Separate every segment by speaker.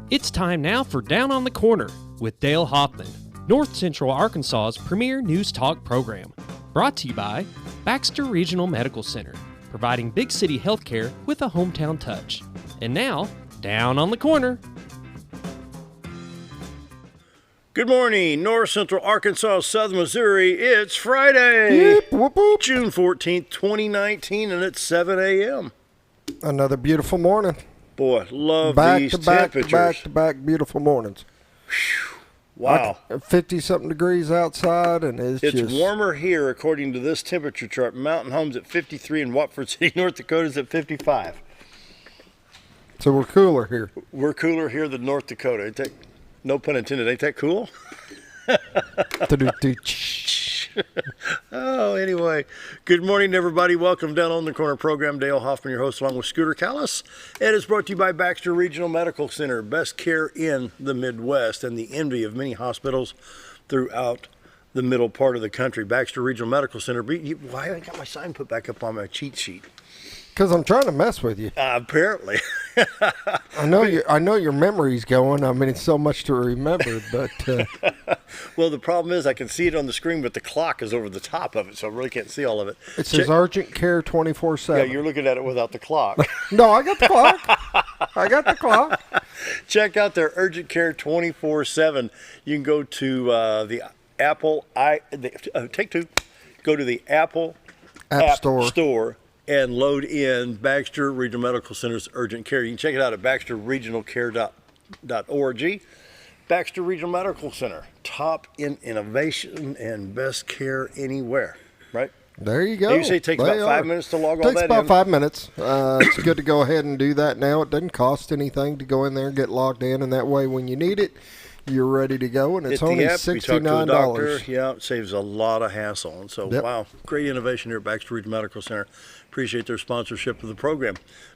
Speaker 1: It's time now for Down on the Corner with Dale Hoffman, North Central Arkansas's premier news talk program. Brought to you by Baxter Regional Medical Center, providing big city healthcare with a hometown touch. And now, Down on the Corner.
Speaker 2: Good morning, North Central Arkansas, Southern Missouri. It's Friday,
Speaker 3: Yep, whoop, whoop.
Speaker 2: June 14th, 2019, and it's 7 a.m.
Speaker 3: Another beautiful morning.
Speaker 2: Boy, love
Speaker 3: Back
Speaker 2: these
Speaker 3: to back
Speaker 2: temperatures.
Speaker 3: to back to back beautiful mornings.
Speaker 2: Wow.
Speaker 3: 50-something degrees outside, and it's just
Speaker 2: warmer here, according to this temperature chart. Mountain Home's at 53 and Watford City, North Dakota's at 55.
Speaker 3: So we're cooler here.
Speaker 2: We're cooler here than North Dakota. Ain't that, no pun intended. Ain't that cool? Oh, anyway, good morning, everybody. Welcome Down on the Corner program. Dale Hoffman, your host, along with Scooter Callis. It is brought to you by Baxter Regional Medical Center, best care in the Midwest and the envy of many hospitals throughout the middle part of the country. Baxter Regional Medical Center. Why I got my sign put back up on my cheat sheet?
Speaker 3: Because I'm trying to mess with you.
Speaker 2: Apparently.
Speaker 3: I know your memory's going. I mean, it's so much to remember, but
Speaker 2: well, the problem is I can see it on the screen, but the clock is over the top of it, so I really can't see all of it.
Speaker 3: it says urgent care 24/7.
Speaker 2: Yeah, you're looking at it without the clock.
Speaker 3: No, I got the clock. I got the clock.
Speaker 2: Check out their urgent care 24/7. You can go to the Apple take two. Go to the Apple
Speaker 3: App Store
Speaker 2: and load in Baxter Regional Medical Center's urgent care. You can check it out at baxterregionalcare.org. Baxter Regional Medical Center, top in innovation and best care anywhere, right?
Speaker 3: There you go.
Speaker 2: You say it takes about 5 minutes to log all that in?
Speaker 3: Takes about 5 minutes. It's good to go ahead and do that now. It doesn't cost anything to go in there and get logged in, and that way when you need it, you're ready to go, and it's only $69.
Speaker 2: Yeah, it saves a lot of hassle. And so,
Speaker 3: Yep.
Speaker 2: Wow, great innovation here at Baxter Regional Medical Center. Appreciate their sponsorship of the program.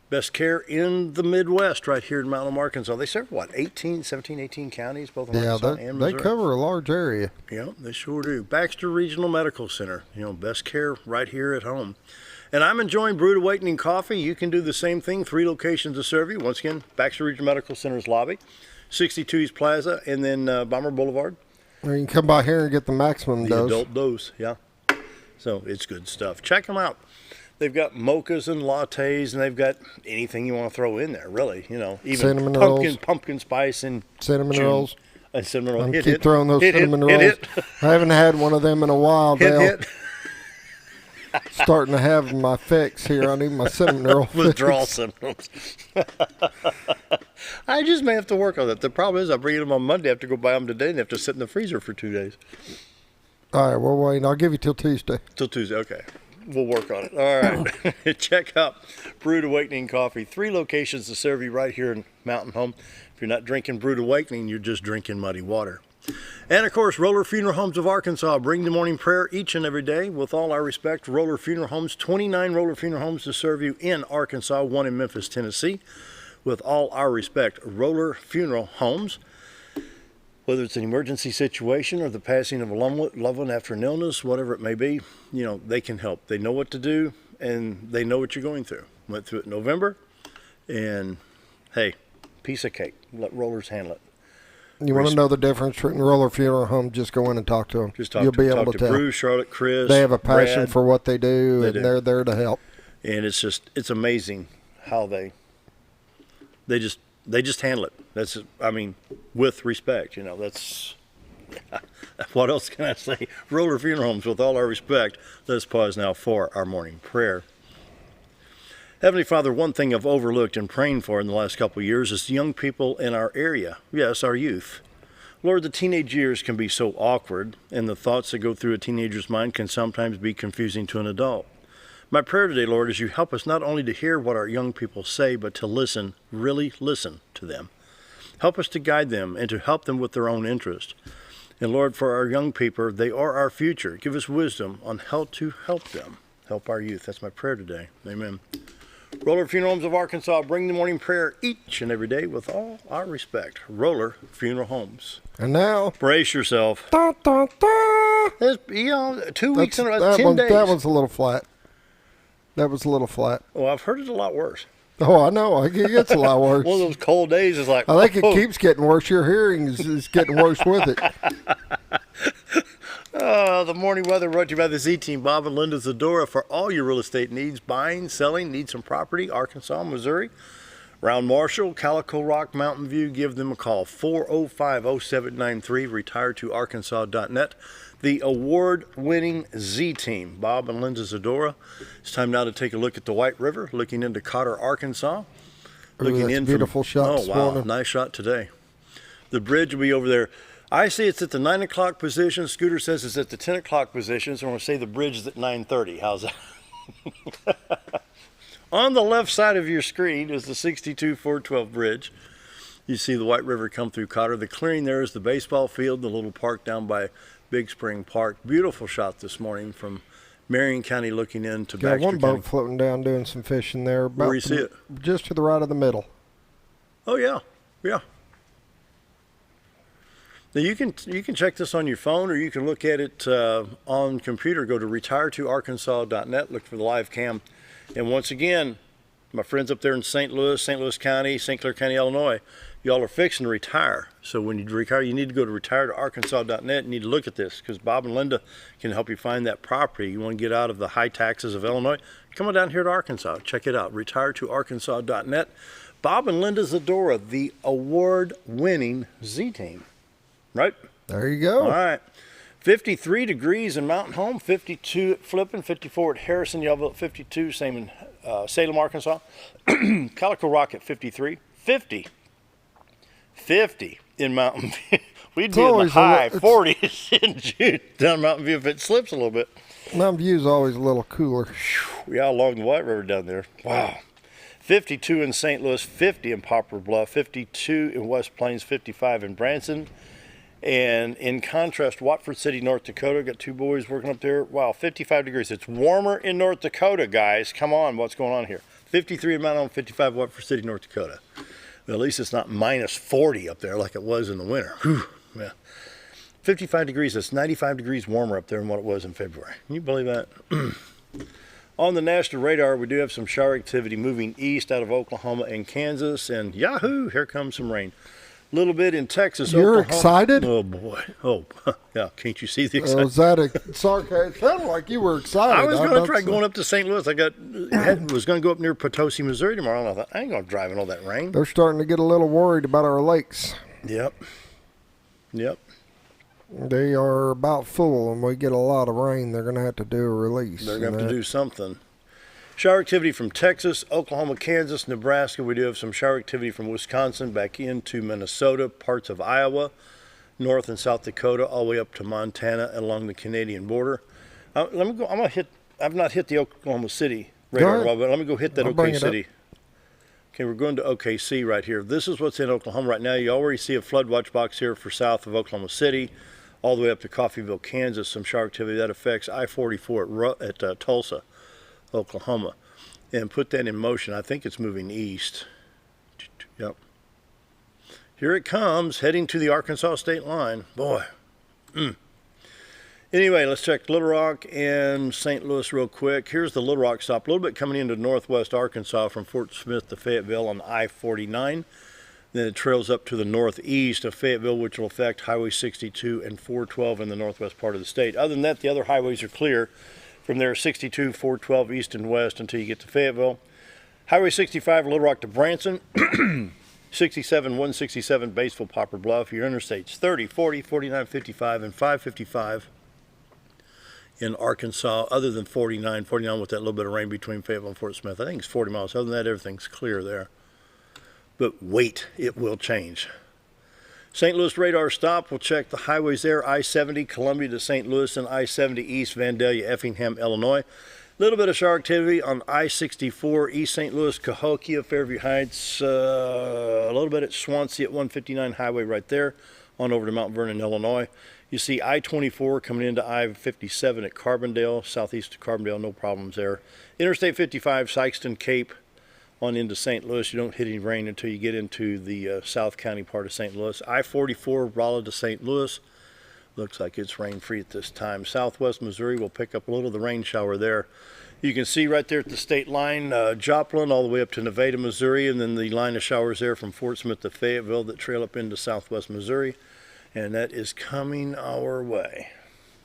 Speaker 2: Best care in the Midwest right here in Mountain Home, Arkansas. They serve, 17, 18 counties, both in Arkansas and Missouri.
Speaker 3: They cover a large area.
Speaker 2: Yeah, they sure do. Baxter Regional Medical Center, best care right here at home. And I'm enjoying Brewed Awakening coffee. You can do the same thing. 3 locations to serve you. Once again, Baxter Regional Medical Center's lobby, 62 East Plaza, and then Bomber Boulevard.
Speaker 3: Or you can come by here and get the maximum
Speaker 2: The
Speaker 3: dose.
Speaker 2: adult dose, yeah. So it's good stuff. Check them out. They've got mochas and lattes, and they've got anything you want to throw in there, really. Even
Speaker 3: cinnamon rolls.
Speaker 2: pumpkin spice and
Speaker 3: Cinnamon rolls.
Speaker 2: Cinnamon roll.
Speaker 3: I keep throwing those cinnamon rolls. I haven't had one of them in a while, Dale. Starting to have my fix here. I need my cinnamon roll
Speaker 2: Withdrawal symptoms. I just may have to work on that. The problem is I bring them on Monday. I have to go buy them today, and they have to sit in the freezer for 2 days.
Speaker 3: All right, well, wait. I'll give you till Tuesday.
Speaker 2: Till Tuesday, okay. We'll work on it. All right. Check out Brewed Awakening Coffee. 3 locations to serve you right here in Mountain Home. If you're not drinking Brewed Awakening, you're just drinking muddy water. And, of course, Roller Funeral Homes of Arkansas bring the morning prayer each and every day. With all our respect, Roller Funeral Homes, 29 Roller Funeral Homes to serve you in Arkansas, 1 in Memphis, Tennessee. With all our respect, Roller Funeral Homes. Whether it's an emergency situation or the passing of a loved one after an illness, whatever it may be, they can help. They know what to do, and they know what you're going through. Went through it in November, and, hey, piece of cake. Let Rollers handle it.
Speaker 3: You want to know the difference between Roller Funeral Home? Just go in and talk to them. You'll be able to tell.
Speaker 2: Bruce, Charlotte, Chris,
Speaker 3: they have a passion
Speaker 2: Brad,
Speaker 3: for what they do, and they're there to help.
Speaker 2: And it's amazing how they just handle it. That's, with respect, that's, what else can I say? Roller Funeral Homes, with all our respect. Let's pause now for our morning prayer. Heavenly Father, one thing I've overlooked and praying for in the last couple of years is the young people in our area. Yes, our youth. Lord, the teenage years can be so awkward, and the thoughts that go through a teenager's mind can sometimes be confusing to an adult. My prayer today, Lord, is you help us not only to hear what our young people say, but to listen, really listen to them. Help us to guide them and to help them with their own interest. And Lord, for our young people, they are our future. Give us wisdom on how to help them. Help our youth. That's my prayer today. Amen. Roller Funeral Homes of Arkansas bring the morning prayer each and every day with all our respect. Roller Funeral Homes.
Speaker 3: And now,
Speaker 2: brace yourself.
Speaker 3: Da, da, da.
Speaker 2: 2 weeks in a row, 10 days.
Speaker 3: That was a little flat. That was a little flat.
Speaker 2: Well, I've heard it a lot worse.
Speaker 3: Oh, I know. It gets a lot worse.
Speaker 2: One of those cold days is like,
Speaker 3: I think it keeps getting worse. Your hearing is getting worse with it.
Speaker 2: The morning weather brought to you by the Z-Team, Bob and Linda Zadora, for all your real estate needs, buying, selling, need some property, Arkansas, Missouri, around Marshall, Calico Rock, Mountain View. Give them a call, 405-0793, retirettoarkansas.net. The award-winning Z-Team, Bob and Linda Zadora. It's time now to take a look at the White River, looking into Cotter, Arkansas.
Speaker 3: Looking in beautiful shot.
Speaker 2: Oh, wow, morning. Nice shot today. The bridge will be over there. I see it's at the 9 o'clock position. Scooter says it's at the 10 o'clock position, so I'm going to say the bridge is at 9:30. How's that? On the left side of your screen is the 62-412 bridge. You see the White River come through Cotter. The clearing there is the baseball field, the little park down by Big Spring Park. Beautiful shot this morning from Marion County looking into Baxter County.
Speaker 3: Got one boat floating down doing some fishing there.
Speaker 2: Where do you see it?
Speaker 3: Just to the right of the middle.
Speaker 2: Oh, yeah. Yeah. Now you can check this on your phone, or you can look at it on computer. Go to retirettoarkansas.net, look for the live cam. And once again, my friends up there in St. Louis County, St. Clair County, Illinois, y'all are fixing to retire. So when you retire, you need to go to retirettoarkansas.net. You need to look at this, because Bob and Linda can help you find that property. You want to get out of the high taxes of Illinois? Come on down here to Arkansas. Check it out, retirettoarkansas.net. Bob and Linda Zadora, the award-winning Z-Team. Right?
Speaker 3: There you go.
Speaker 2: All right. 53 degrees in Mountain Home, 52 at Flippin, 54 at Harrison, Yellville at 52, same in Salem, Arkansas. Calico Rock at 53, 50 in Mountain View. We'd be in the high 40s in June down Mountain View if it slips a little bit.
Speaker 3: Mountain View is always a little cooler.
Speaker 2: Yeah, along the White River down there. Wow. 52 in St. Louis, 50 in Poplar Bluff, 52 in West Plains, 55 in Branson. And in contrast, Watford City, North Dakota, got two boys working up there. Wow, 55 degrees. It's warmer in North Dakota, guys. Come on, what's going on here? 53 in Mount Home, 55 Watford City, North Dakota. Well, at least it's not minus 40 up there like it was in the winter. Whew, yeah. 55 degrees, that's 95 degrees warmer up there than what it was in February. Can you believe that? On the national radar, we do have some shower activity moving east out of Oklahoma and Kansas. And yahoo, here comes some rain. Little bit in Texas.
Speaker 3: You're
Speaker 2: Oklahoma.
Speaker 3: Excited?
Speaker 2: Oh, boy. Oh, yeah. Can't you see the excitement?
Speaker 3: Was that a sarcasm? It sounded like you were excited.
Speaker 2: I was going to try going up to St. Louis. Was going to go up near Potosi, Missouri tomorrow, and I thought, I ain't going to drive in all that rain.
Speaker 3: They're starting to get a little worried about our lakes.
Speaker 2: Yep.
Speaker 3: They are about full, and we get a lot of rain. They're going to have to do a release.
Speaker 2: They're going to have to do something. Shower activity from Texas, Oklahoma, Kansas, Nebraska. We do have some shower activity from Wisconsin back into Minnesota, parts of Iowa, North and South Dakota, all the way up to Montana and along the Canadian border. Let me go. I've not hit the Oklahoma City radar, but let me go hit that OK City. Okay, we're going to OKC right here. This is what's in Oklahoma right now. You already see a flood watch box here for south of Oklahoma City, all the way up to Coffeyville, Kansas. Some shower activity that affects I-44 at Tulsa, Oklahoma, and put that in motion. I think it's moving east. Yep. Here it comes, heading to the Arkansas state line. Boy. Anyway, let's check Little Rock and St. Louis real quick. Here's the Little Rock stop, a little bit coming into northwest Arkansas from Fort Smith to Fayetteville on I-49. Then it trails up to the northeast of Fayetteville, which will affect Highway 62 and 412 in the northwest part of the state. Other than that, the other highways are clear. From there, 62, 412 east and west until you get to Fayetteville. Highway 65, Little Rock to Branson. 67, 167, Batesville, Poplar Bluff. Your interstates 30, 40, 49, 55, and 555 in Arkansas, other than 49 with that little bit of rain between Fayetteville and Fort Smith. I think it's 40 miles. Other than that, everything's clear there. But wait, it will change. St. Louis radar stop. We'll check the highways there. I-70, Columbia to St. Louis, and I-70 East, Vandalia, Effingham, Illinois. A little bit of shower activity on I-64, East St. Louis, Cahokia, Fairview Heights. A little bit at Swansea at 159 highway right there on over to Mount Vernon, Illinois. You see I-24 coming into I-57 at Carbondale, southeast of Carbondale, no problems there. Interstate 55, Sykeston, Cape, on into St. Louis. You don't hit any rain until you get into the South County part of St. Louis. I-44, Rolla to St. Louis. Looks like it's rain-free at this time. Southwest Missouri will pick up a little of the rain shower there. You can see right there at the state line, Joplin all the way up to Nevada, Missouri, and then the line of showers there from Fort Smith to Fayetteville that trail up into southwest Missouri. And that is coming our way.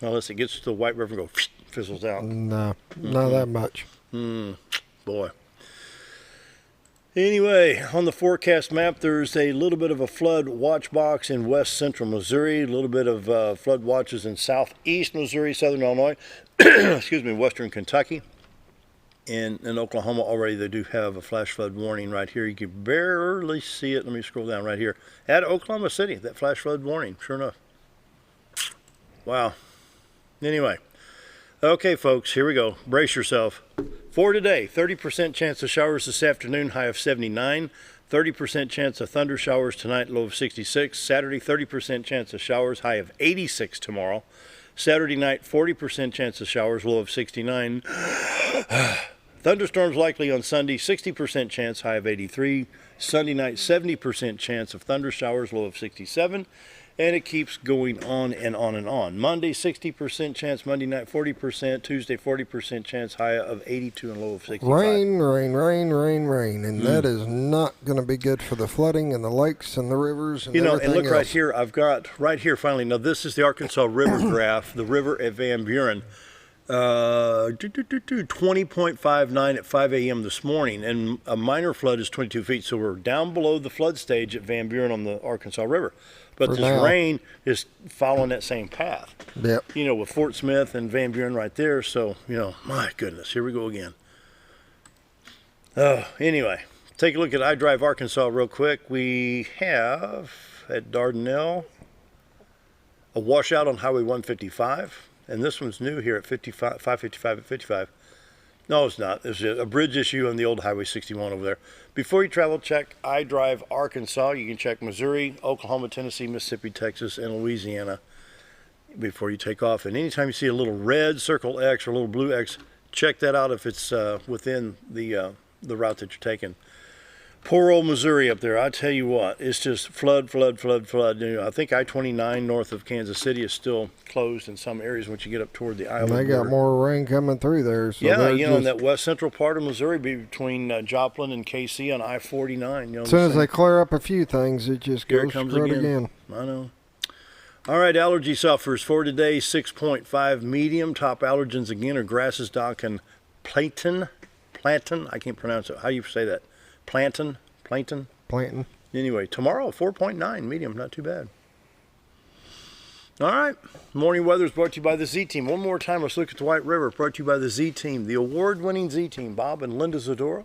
Speaker 2: Unless it gets to the White River and fizzles out.
Speaker 3: No, not that much.
Speaker 2: Boy. Anyway, on the forecast map, there's a little bit of a flood watch box in west central Missouri, a little bit of flood watches in southeast Missouri, southern Illinois, excuse me, western Kentucky. In Oklahoma already they do have a flash flood warning right here. You can barely see it. Let me scroll down right here. At Oklahoma City, that flash flood warning, sure enough. Wow. Anyway. Okay, folks, here we go. Brace yourself. For today, 30% chance of showers this afternoon, high of 79. 30% chance of thunder showers tonight, low of 66. Saturday, 30% chance of showers, high of 86 tomorrow. Saturday night, 40% chance of showers, low of 69. Thunderstorms likely on Sunday, 60% chance, high of 83. Sunday night, 70% chance of thunder showers, low of 67. And it keeps going on and on and on. Monday, 60% chance. Monday night, 40%. Tuesday, 40% chance. High of 82 and low of 65.
Speaker 3: Rain. And that is not going to be good for the flooding and the lakes and the rivers and everything
Speaker 2: and look
Speaker 3: else.
Speaker 2: right here. I've got right here finally. Now, this is the Arkansas River graph. The river at Van Buren. 20.59 at 5 a.m. this morning. And a minor flood is 22 feet. So we're down below the flood stage at Van Buren on the Arkansas River. But this rain is following that same path.
Speaker 3: Yep.
Speaker 2: With Fort Smith and Van Buren right there. So, my goodness, here we go again. Anyway, take a look at iDrive Arkansas real quick. We have at Dardanelle a washout on Highway 155. And this one's new here at 555 at 55. No, it's not. There's a bridge issue on the old Highway 61 over there. Before you travel, check iDrive Arkansas. You can check Missouri, Oklahoma, Tennessee, Mississippi, Texas, and Louisiana before you take off. And anytime you see a little red circle X or a little blue X, check that out if it's within the route that you're taking. Poor old Missouri up there. I tell you what, it's just flood. I think I-29 north of Kansas City is still closed in some areas once you get up toward the Iowa border.
Speaker 3: They got more rain coming through there. So
Speaker 2: in that west central part of Missouri between Joplin and KC on I-49.
Speaker 3: As soon as they clear up a few things, it just goes straight again.
Speaker 2: I know. All right, allergy sufferers for today, 6.5 medium. Top allergens again are grasses, dock, and plantain. I can't pronounce it. How do you say that? Plantain. Anyway, tomorrow, 4.9 medium, not too bad. All right, morning weather is brought to you by the Z-Team. One more time, let's look at the White River, brought to you by the Z-Team, the award-winning Z-Team, Bob and Linda Zadora,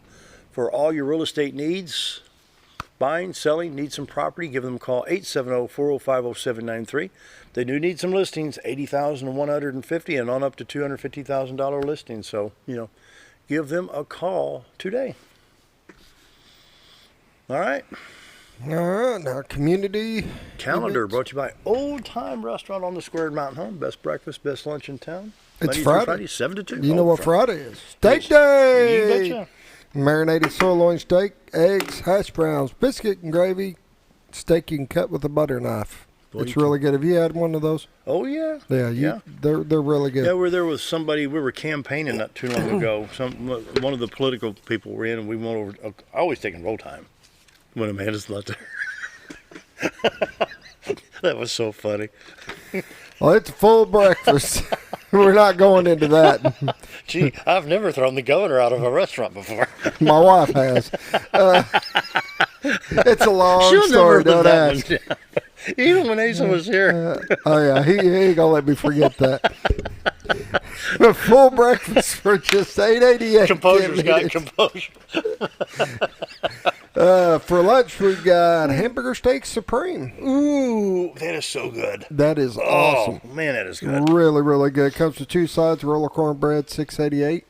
Speaker 2: for all your real estate needs. Buying, selling, need some property, give them a call, 870-405-0793. They do need some listings, $80,150 and on up to $250,000 listings. So, give them a call today. All right.
Speaker 3: Now community
Speaker 2: calendar brought to you by Old Time Restaurant on the Square in Mountain Home. Best breakfast, best lunch in town.
Speaker 3: It's Friday.
Speaker 2: 7 to 2.
Speaker 3: You know what Friday is? Steak day.
Speaker 2: You betcha.
Speaker 3: Marinated sirloin steak, eggs, hash browns, biscuit and gravy. Steak you can cut with a butter knife. Boy, it's really good. Have you had one of those?
Speaker 2: Oh, yeah.
Speaker 3: Yeah. They're really good.
Speaker 2: Yeah, we were there with somebody. We were campaigning not too long ago. One of the political people were in, and we went over. I always taking roll time when Amanda's not there. That was so funny.
Speaker 3: Well, it's a full breakfast. We're not going into that.
Speaker 2: Gee, I've never thrown the governor out of a restaurant before.
Speaker 3: My wife has. It's a long
Speaker 2: She'll
Speaker 3: story,
Speaker 2: never
Speaker 3: don't ask.
Speaker 2: Even when Asa was here.
Speaker 3: Oh, yeah, he ain't going to let me forget that. A full breakfast for just $8.88.
Speaker 2: Composure, Scott, composure.
Speaker 3: For lunch, we've got hamburger steak supreme.
Speaker 2: Ooh, that is so good.
Speaker 3: That is awesome.
Speaker 2: Oh, man, that is good.
Speaker 3: Really, really good. Comes with 2 sides, roll of cornbread, $6.88.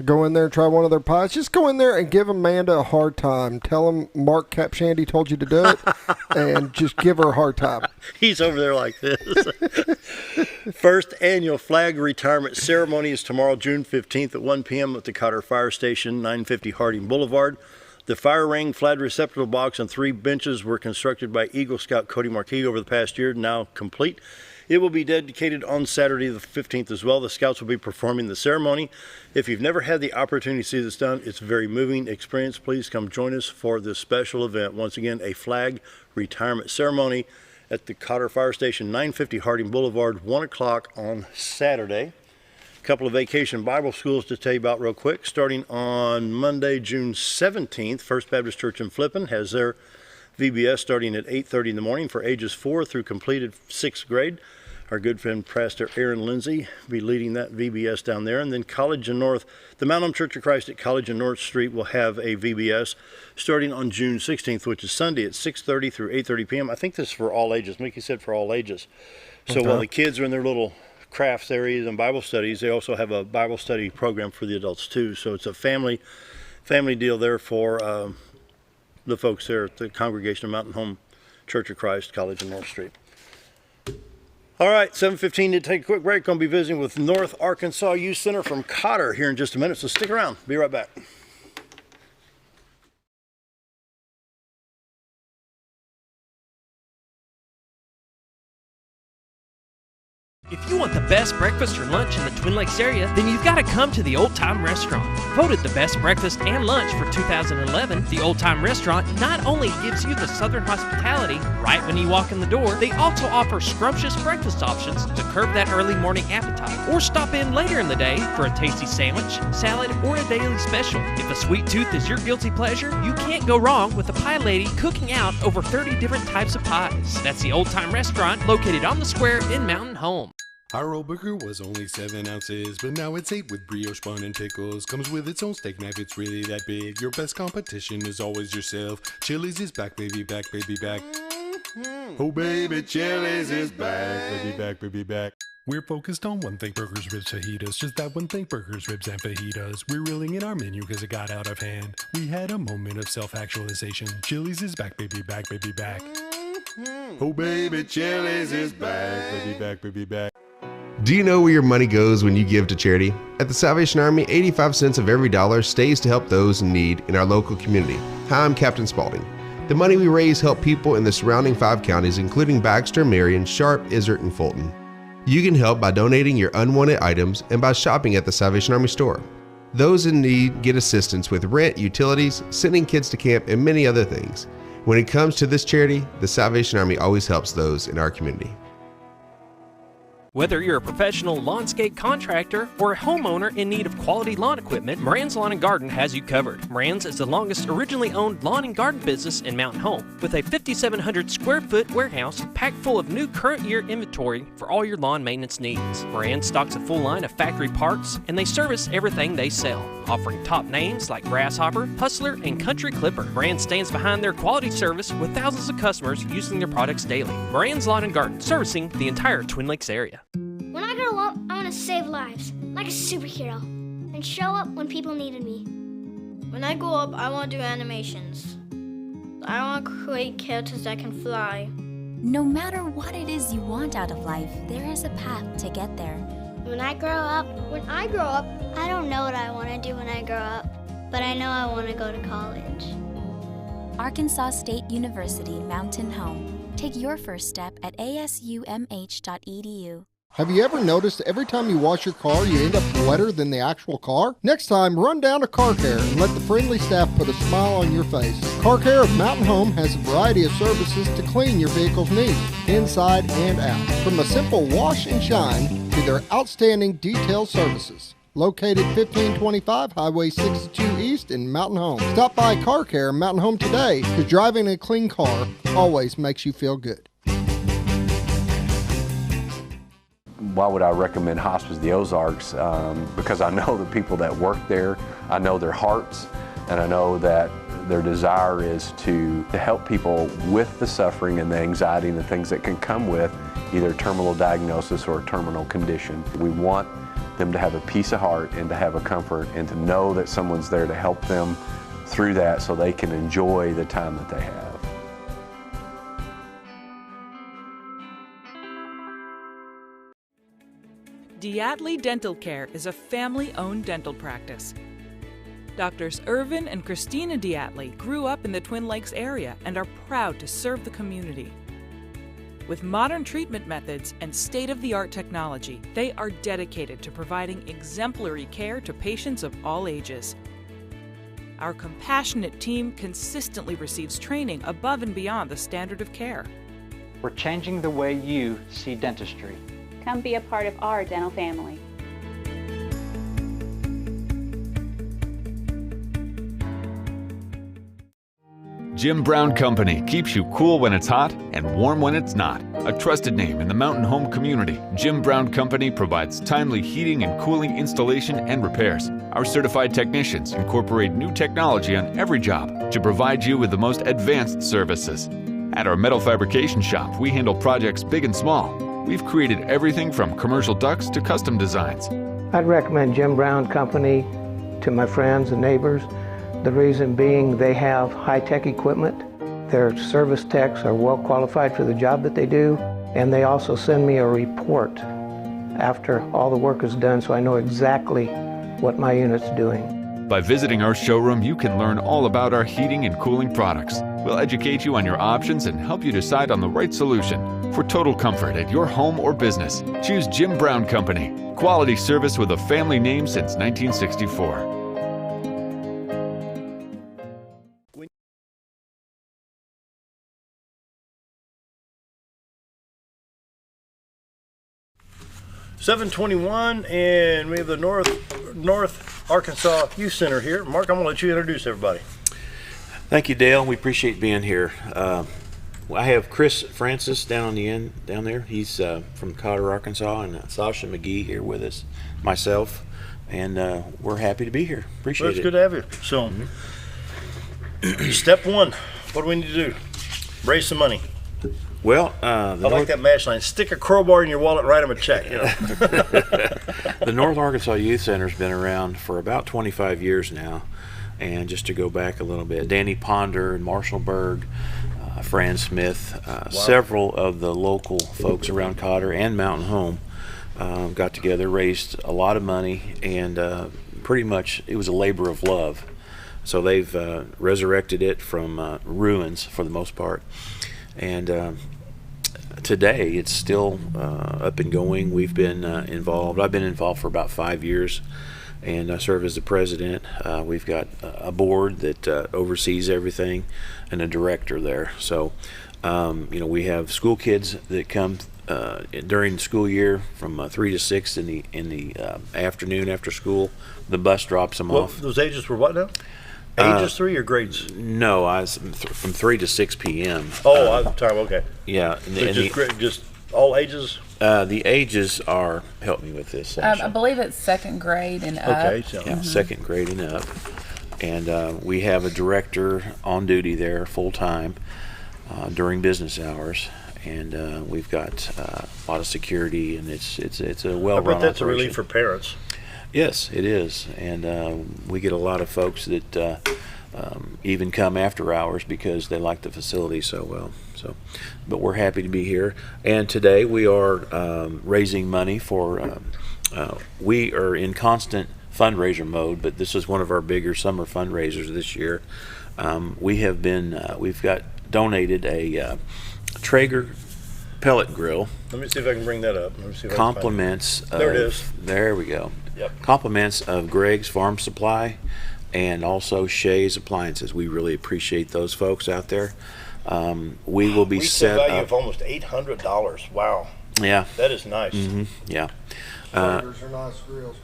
Speaker 3: Go in there and try one of their pies. Just go in there and give Amanda a hard time. Tell him Mark Kapshandy told you to do it, and just give her a hard time.
Speaker 2: He's over there like this. First annual flag retirement ceremony is tomorrow, June 15th at 1 p.m. at the Cotter Fire Station, 950 Harding Boulevard. The fire ring, flag receptacle box, and 3 benches were constructed by Eagle Scout Cody Marquis over the past year, now complete. It will be dedicated on Saturday the 15th as well. The Scouts will be performing the ceremony. If you've never had the opportunity to see this done, it's a very moving experience. Please come join us for this special event. Once again, a flag retirement ceremony at the Cotter Fire Station, 950 Harding Boulevard, 1 o'clock on Saturday. A couple of vacation Bible schools to tell you about real quick. Starting on Monday, June 17th, First Baptist Church in Flippin has their VBS starting at 8:30 in the morning for ages 4 through completed 6th grade. Our good friend Pastor Aaron Lindsay will be leading that VBS down there. And then College and North, the Mount Home Church of Christ at College and North Street will have a VBS starting on June 16th, which is Sunday at 6:30 through 8:30 p.m. I think this is for all ages. Mickey said for all ages. So while the kids are in their little crafts areas and Bible studies, they also have a Bible study program for the adults too. So it's a family deal there for the folks there at the congregation of Mountain Home Church of Christ, College and North Street. All right, 7:15 to take a quick break. Going to be visiting with North Arkansas Youth Center from Cotter here in just a minute, so stick around. Be right back.
Speaker 1: If you want the best breakfast or lunch in the Twin Lakes area, then you've got to come to the Old Time Restaurant. Voted the best breakfast and lunch for 2011, the Old Time Restaurant not only gives you the Southern hospitality right when you walk in the door, they also offer scrumptious breakfast options to curb that early morning appetite. Or stop in later in the day for a tasty sandwich, salad, or a daily special. If a sweet tooth is your guilty pleasure, you can't go wrong with the pie lady cooking out over 30 different types of pies. That's the Old Time Restaurant located on the square in Mountain Home.
Speaker 4: Our roll burger was only 7 ounces, but now it's 8 with brioche bun and pickles. Comes with its own steak knife, it's really that big. Your best competition is always yourself. Chili's is back, baby, back, baby, back. Oh, baby, Chili's is back, baby, back, baby, back. We're focused on one thing, burgers, ribs, fajitas. Just that one thing, burgers, ribs, and fajitas. We're reeling in our menu because it got out of hand. We had a moment of self-actualization. Chili's is back, baby, back, baby, back. Oh, baby, Chili's is back, baby, back, baby, back.
Speaker 5: Do you know where your money goes when you give to charity? At the Salvation Army, 85 cents of every dollar stays to help those in need in our local community. Hi, I'm Captain Spaulding. The money we raise help people in the surrounding 5 counties, including Baxter, Marion, Sharp, Izzard, and Fulton. You can help by donating your unwanted items and by shopping at the Salvation Army store. Those in need get assistance with rent, utilities, sending kids to camp, and many other things. When it comes to this charity, the Salvation Army always helps those in our community.
Speaker 1: Whether you're a professional lawnscape contractor or a homeowner in need of quality lawn equipment, Moran's Lawn & Garden has you covered. Moran's is the longest originally owned lawn and garden business in Mountain Home, with a 5,700 square foot warehouse packed full of new current year inventory for all your lawn maintenance needs. Moran stocks a full line of factory parts, and they service everything they sell, offering top names like Grasshopper, Hustler, and Country Clipper. Moran stands behind their quality service with thousands of customers using their products daily. Moran's Lawn & Garden, servicing the entire Twin Lakes area.
Speaker 6: When I grow up, I want to save lives, like a superhero, and show up when people needed me.
Speaker 7: When I grow up, I want to do animations. I want to create characters that can fly.
Speaker 8: No matter what it is you want out of life, there is a path to get there.
Speaker 6: When I grow up, I don't know what I want to do when I grow up, but I know I want to go to college.
Speaker 8: Arkansas State University Mountain Home. Take your first step at asumh.edu.
Speaker 3: Have you ever noticed every time you wash your car, you end up wetter than the actual car? Next time, run down to Car Care and let the friendly staff put a smile on your face. Car Care of Mountain Home has a variety of services to clean your vehicle's needs, inside and out. From a simple wash and shine to their outstanding detail services. Located 1525 Highway 62 East in Mountain Home. Stop by Car Care in Mountain Home today, because driving a clean car always makes you feel good.
Speaker 9: Why would I recommend Hospice of the Ozarks? Because I know the people that work there, I know their hearts, and I know that their desire is to help people with the suffering and the anxiety and the things that can come with either a terminal diagnosis or a terminal condition. We want them to have a peace of heart and to have a comfort and to know that someone's there to help them through that so they can enjoy the time that they have.
Speaker 10: Diatley Dental Care is a family-owned dental practice. Doctors Irvin and Christina Diatley grew up in the Twin Lakes area and are proud to serve the community. With modern treatment methods and state-of-the-art technology, they are dedicated to providing exemplary care to patients of all ages. Our compassionate team consistently receives training above and beyond the standard of care.
Speaker 11: We're changing the way you see dentistry.
Speaker 12: Come be a part of our dental family.
Speaker 13: Jim Brown Company keeps you cool when it's hot and warm when it's not. A trusted name in the mountain home community, Jim Brown Company provides timely heating and cooling installation and repairs. Our certified technicians incorporate new technology on every job to provide you with the most advanced services. At our metal fabrication shop, we handle projects big and small. We've created everything from commercial ducts to custom designs.
Speaker 14: I'd recommend Jim Brown Company to my friends and neighbors. The reason being they have high-tech equipment. Their service techs are well qualified for the job that they do, and they also send me a report after all the work is done so I know exactly what my unit's doing.
Speaker 13: By visiting our showroom, you can learn all about our heating and cooling products. We'll educate you on your options and help you decide on the right solution. For total comfort at your home or business, choose Jim Brown Company. Quality service with a family name since 1964.
Speaker 2: .721, and we have the North Arkansas Youth Center here. Mark, I'm going to let you introduce everybody.
Speaker 15: Thank you, Dale. We appreciate being here. I have Chris Francis down on the end, down there. He's from Cotter, Arkansas, and Sacha McGee here with us, myself, and we're happy to be here. Appreciate
Speaker 2: It's
Speaker 15: it.
Speaker 2: good to have you. So, Step one, what do we need to do? Raise some money.
Speaker 15: Well,
Speaker 2: I like that match line. Stick a crowbar in your wallet and write them a check. You know?
Speaker 15: The North Arkansas Youth Center's been around for about 25 years now. And just to go back a little bit, Danny Ponder and Marshall Berg, Fran Smith, several of the local folks around Cotter and Mountain Home got together, raised a lot of money, and pretty much it was a labor of love. So they've resurrected it from ruins for the most part. And today it's still up and going. We've been involved. I've been involved for about 5 years, and I serve as the president. We've got a board that oversees everything and a director there. So, we have school kids that come during the school year from 3 to 6 in the afternoon after school. The bus drops them off.
Speaker 2: Those ages were what now? Ages 3 or grades?
Speaker 15: No, I was from 3 to 6 p.m.
Speaker 2: Oh, time. Okay.
Speaker 15: Yeah,
Speaker 2: just all ages.
Speaker 15: The ages are, help me with this.
Speaker 16: I believe it's second grade and up.
Speaker 2: Okay, so.
Speaker 15: Yeah, second grade and up. And we have a director on duty there full time during business hours. And we've got a lot of security, and it's a well-run operation.
Speaker 2: I bet that's a relief for parents.
Speaker 15: Yes, it is, and we get a lot of folks that even come after hours because they like the facility so well. But we're happy to be here, and today we are raising money for. We are in constant fundraiser mode, but this is one of our bigger summer fundraisers this year. We've got donated a Traeger pellet grill.
Speaker 2: Let me see if I can bring that up. Let me see if
Speaker 15: compliments.
Speaker 2: There it is.
Speaker 15: There we go.
Speaker 2: Yep.
Speaker 15: Compliments of Greg's Farm Supply and also Shay's Appliances. We really appreciate those folks out there. We will be set
Speaker 2: value
Speaker 15: up.
Speaker 2: Of almost $800. Wow.
Speaker 15: Yeah.
Speaker 2: That is nice.
Speaker 15: Mm-hmm. Yeah.
Speaker 3: Traegers are nice grills.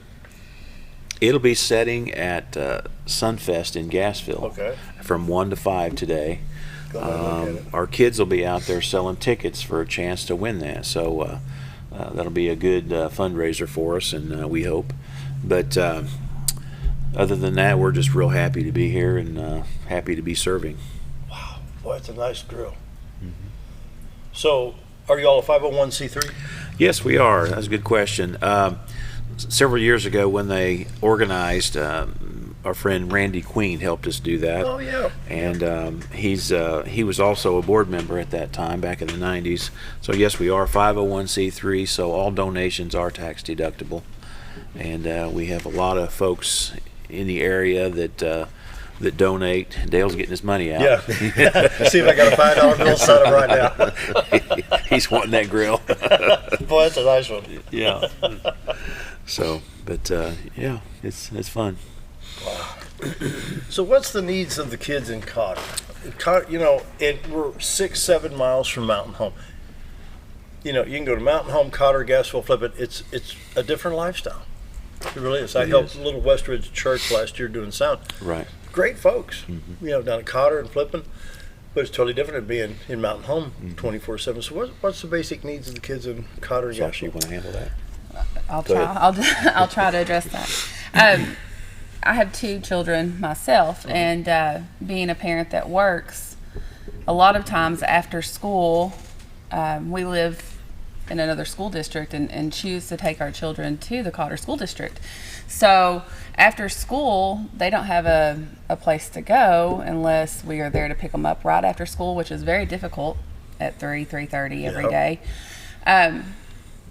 Speaker 15: It'll be setting at Sunfest in Gassville.
Speaker 2: Okay.
Speaker 15: From 1 to 5 today. Our kids will be out there selling tickets for a chance to win that. So that'll be a good fundraiser for us, and we hope. But other than that, we're just real happy to be here and happy to be serving.
Speaker 2: Wow. Boy, it's a nice grill. Mm-hmm. So, are you all a 501c3?
Speaker 15: Yes, we are. That's a good question. Several years ago when they organized, our friend Randy Queen helped us do that.
Speaker 2: Oh, yeah.
Speaker 15: And he was also a board member at that time, back in the 90s. So, yes, we are 501c3, so all donations are tax deductible. And we have a lot of folks in the area that that donate. Dale's getting his money out.
Speaker 2: Yeah. See if I got a $5 bill set up right now.
Speaker 15: He's wanting that grill.
Speaker 2: Boy, that's a nice one.
Speaker 15: Yeah. So, but yeah, it's fun.
Speaker 2: Wow. So what's the needs of the kids in Cotter? You know, we're 6-7 miles from Mountain Home. You know, you can go to Mountain Home, Cotter, Gasville, flip it. It's a different lifestyle. It really is. I helped Little Westridge Church last year doing sound.
Speaker 15: Right.
Speaker 2: Great folks, you know, down at Cotter and flipping, but it's totally different than being in Mountain Home 24/7. So what's the basic needs of the kids in Cotter and
Speaker 15: Sacha, you
Speaker 2: Gasville?
Speaker 15: want to handle that?
Speaker 16: I'll try. I'll try to address that. I have 2 children myself, and being a parent that works, a lot of times after school, we live in another school district and choose to take our children to the Cotter School District. So after school, they don't have a place to go unless we are there to pick them up right after school, which is very difficult at 3:30 every day.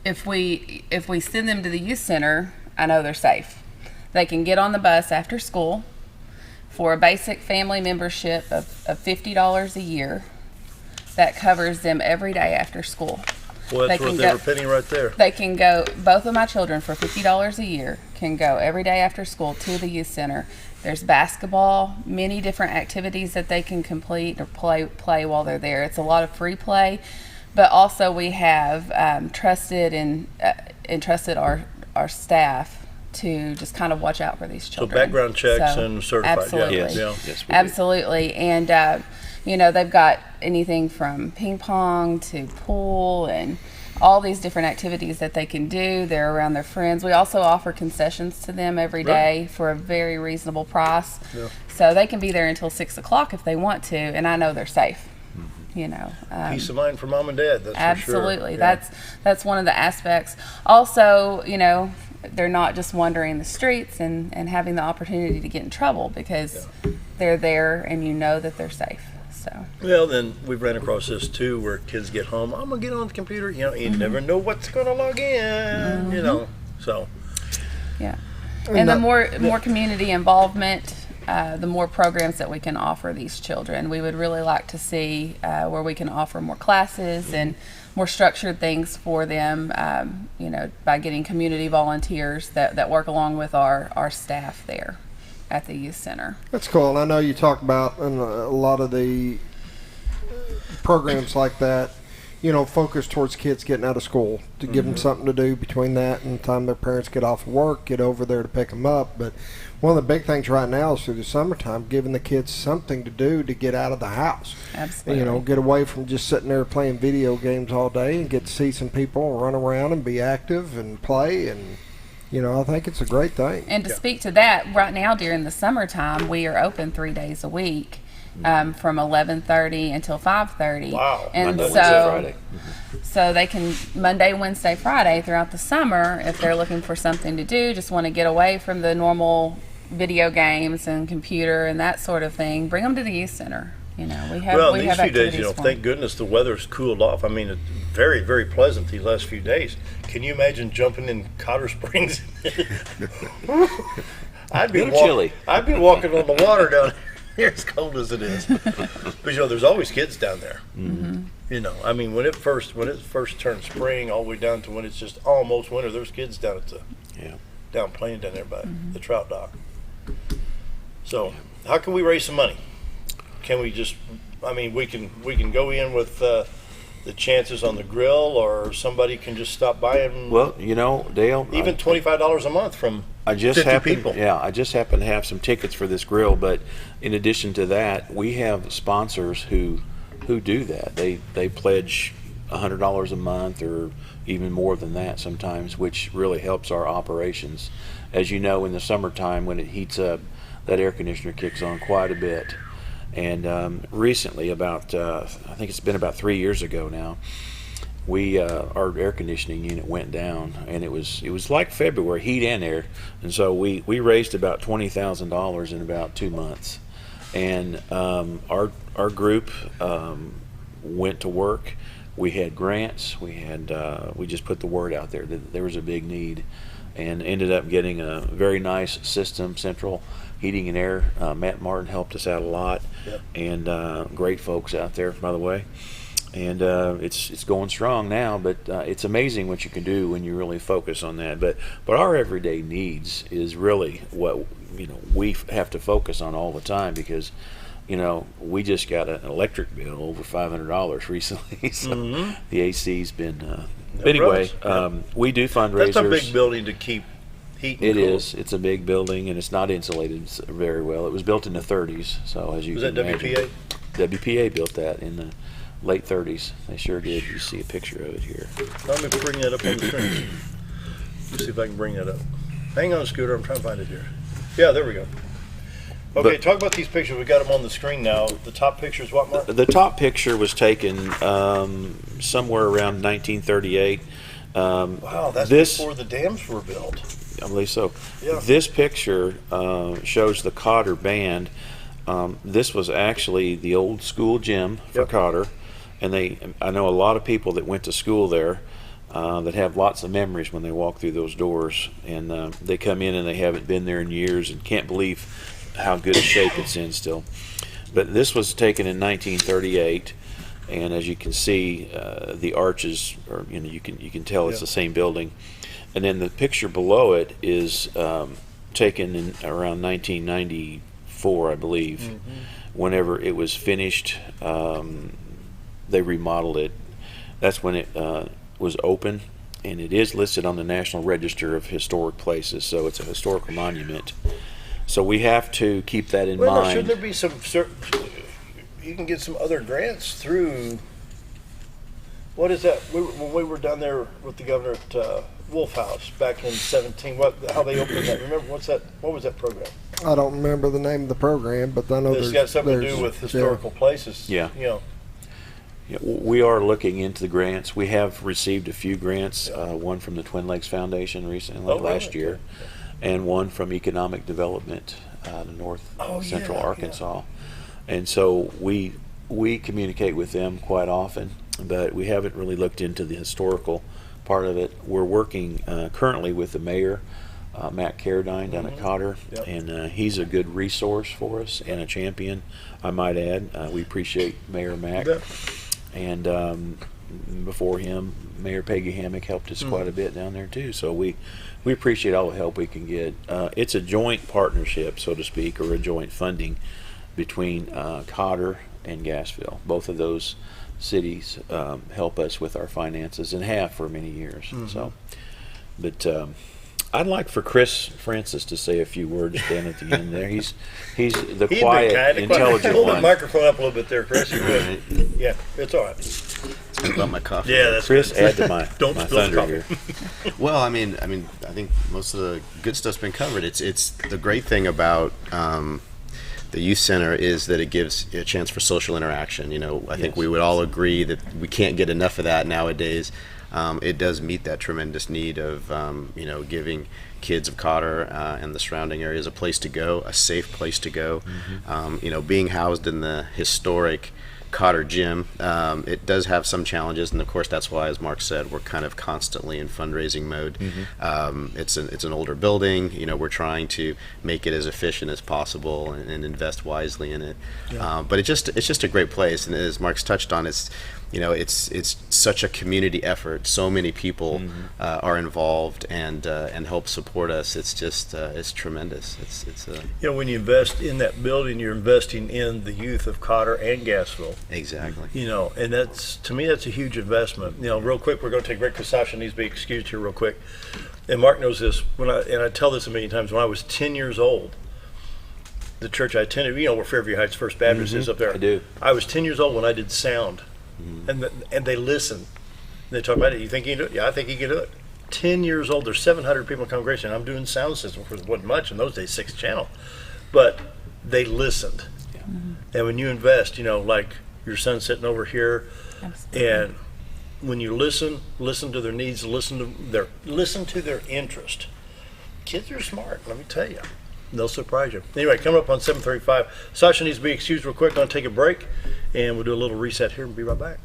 Speaker 16: If we send them to the youth center, I know they're safe. They can get on the bus after school for a basic family membership of $50 a year. That covers them every day after school.
Speaker 2: Well, that's worth every penny right there.
Speaker 16: They can go, both of my children for $50 a year can go every day after school to the youth center. There's basketball, many different activities that they can complete or play while they're there. It's a lot of free play, but also we have entrusted our staff to just kind of watch out for these children.
Speaker 2: So background checks and certified.
Speaker 16: Absolutely.
Speaker 15: Yes,
Speaker 16: absolutely. And you know, they've got anything from ping pong to pool and all these different activities that they can do. They're around their friends. We also offer concessions to them every day for a very reasonable price. Yeah. So they can be there until 6 o'clock if they want to, and I know they're safe. You know,
Speaker 2: peace of mind for mom and dad. That's
Speaker 16: absolutely.
Speaker 2: For sure. Yeah.
Speaker 16: That's one of the aspects. Also, you know, they're not just wandering the streets and having the opportunity to get in trouble because they're there and you know that they're safe. So.
Speaker 2: Well, then we've ran across this too, where kids get home. I'm gonna get on the computer. You know, you never know what's gonna log in. You know, so.
Speaker 16: Yeah, and the more community involvement, the more programs that we can offer these children. We would really like to see where we can offer more classes and more structured things for them. You know, by getting community volunteers that work along with our staff there at the youth center.
Speaker 3: That's cool. And I know you talk about in a lot of the programs like that, you know, focus towards kids getting out of school to give them something to do between that and the time their parents get off of work, get over there to pick them up. But one of the big things right now is through the summertime, giving the kids something to do to get out of the house.
Speaker 16: Absolutely.
Speaker 3: You know, get away from just sitting there playing video games all day and get to see some people run around and be active and play. And you know, I think it's a great thing.
Speaker 16: And to speak to that, right now during the summertime, we are open 3 days a week, from 11:30 until 5:30.
Speaker 2: Wow!
Speaker 16: And
Speaker 15: Monday, Wednesday, Friday.
Speaker 16: So they can Monday, Wednesday, Friday throughout the summer if they're looking for something to do, just want to get away from the normal video games and computer and that sort of thing. Bring them to the youth center. You know, we have
Speaker 2: these few days, you know, thank goodness the weather's cooled off. I mean, it's very, very pleasant these last few days. Can you imagine jumping in Cotter Springs? I'd be
Speaker 15: chilly.
Speaker 2: I'd be walking on the water down here as cold as it is. But you know, there's always kids down there. You know, I mean, when it first turned spring, all the way down to when it's just almost winter, there's kids down at the down playing down there by the trout dock. So, how can we raise some money? Can we just? I mean, we can go in with the chances on the grill, or somebody can just stop by and.
Speaker 15: Well, you know, Dale.
Speaker 2: Even $25 a month from 50 people.
Speaker 15: Yeah, I just happen to have some tickets for this grill, but in addition to that, we have sponsors who do that. They pledge $100 a month, or even more than that sometimes, which really helps our operations. As you know, in the summertime when it heats up, that air conditioner kicks on quite a bit. And recently, about I think it's been about 3 years ago now, our air conditioning unit went down, and it was like February, heat and air, and so we raised about $20,000 in about 2 months, and our group went to work. We had grants. We just put the word out there that there was a big need, and ended up getting a very nice system, central heating and air. Matt Martin helped us out a lot, and great folks out there, by the way. And it's going strong now, but it's amazing what you can do when you really focus on that. But our everyday needs is really what we have to focus on all the time, because we just got an electric bill over $500 recently, so the AC's been. Anyway, we do fundraisers.
Speaker 2: That's a big building to keep heat and
Speaker 15: It
Speaker 2: cool.
Speaker 15: is. It's a big building, and it's not insulated very well. It was built in the 30s, so as you
Speaker 2: Was
Speaker 15: can
Speaker 2: that
Speaker 15: imagine.
Speaker 2: WPA?
Speaker 15: WPA built that in the late 30s. They sure did. You see a picture of it here.
Speaker 2: Let me bring that up on the screen. Let's see if I can bring that up. Hang on, Scooter. I'm trying to find it here. Yeah, there we go. Okay, talk about these pictures. We got them on the screen now. The top picture is what, Mark?
Speaker 15: The top picture was taken somewhere around 1938.
Speaker 2: Wow, that's before the dams were built.
Speaker 15: I believe so.
Speaker 2: Yeah.
Speaker 15: This picture shows the Cotter band. This was actually the old school gym for Cotter, and I know a lot of people that went to school there that have lots of memories when they walk through those doors, and they come in and they haven't been there in years and can't believe how good a shape it's in still. But this was taken in 1938, and as you can see, the arches, or you can tell it's the same building. And then the picture below it is taken in around 1994, I believe. Whenever it was finished, they remodeled it. That's when it was open, and it is listed on the National Register of Historic Places, so it's a historical monument. So we have to keep that in mind.
Speaker 2: Should there be some you can get some other grants through, what is that? When we were down there with the governor at Wolf House back in 17, how they opened that? Remember, what was that program?
Speaker 3: I don't remember the name of the program, but I know
Speaker 2: It's got something to do with historical places.
Speaker 15: Yeah. Yeah, we are looking into the grants. We have received a few grants, one from the Twin Lakes Foundation recently, last year, and one from Economic Development, North Central Arkansas. And so we communicate with them quite often, but we haven't really looked into the historical part of it. We're working currently with the mayor, Matt Carradine, down at Cotter, and he's a good resource for us and a champion, I might add. We appreciate Mayor Mack. And before him, Mayor Peggy Hammock helped us quite a bit down there too. So we appreciate all the help we can get. It's a joint partnership, so to speak, or a joint funding between Cotter and Gassville. Both of those cities help us with our finances and have for many years. So, but I'd like for Chris Francis to say a few words down at the end there. He's the quiet, intelligent
Speaker 2: Hold
Speaker 15: one.
Speaker 2: the microphone up a little bit there, Chris. You're good. Yeah, it's all right.
Speaker 17: It's about my coffee.
Speaker 2: Yeah, that's
Speaker 15: Chris,
Speaker 2: good.
Speaker 15: add to my thunder
Speaker 2: coffee.
Speaker 15: here.
Speaker 17: Well, I mean, I think most of the good stuff's been covered. It's the great thing about the youth center is that it gives a chance for social interaction. I think we would all agree that we can't get enough of that nowadays. It does meet that tremendous need of giving kids of Cotter and the surrounding areas a place to go, a safe place to go. Being housed in the historic Cotter gym, it does have some challenges, and of course that's why, as Mark said, we're kind of constantly in fundraising mode. It's an older building. We're trying to make it as efficient as possible and invest wisely in it. But it's just a great place, and as Mark's touched on, it's such a community effort. So many people are involved and help support us. It's just it's tremendous.
Speaker 2: When you invest in that building, you're investing in the youth of Cotter and Gassville.
Speaker 17: Exactly.
Speaker 2: And to me that's a huge investment. Real quick, we're going to take a break because Sacha needs to be excused here real quick. And Mark knows this. I tell this a million times. When I was 10 years old, the church I attended, where Fairview Heights First Baptist is up there.
Speaker 15: I do.
Speaker 2: I was 10 years old when I did sound. And they listen. They talk about it. You think you can do it? Yeah, I think you can do it. 10 years old. There's 700 people in the congregation. I'm doing sound system, because it wasn't much in those days, 6 channel. But they listened. And when you invest, like your son sitting over here, and when you listen to their needs, listen to their interest. Kids are smart. Let me tell you. They'll surprise you. Anyway, coming up on 7:35, Sacha needs to be excused real quick. Going to take a break, and we'll do a little reset here and be right back.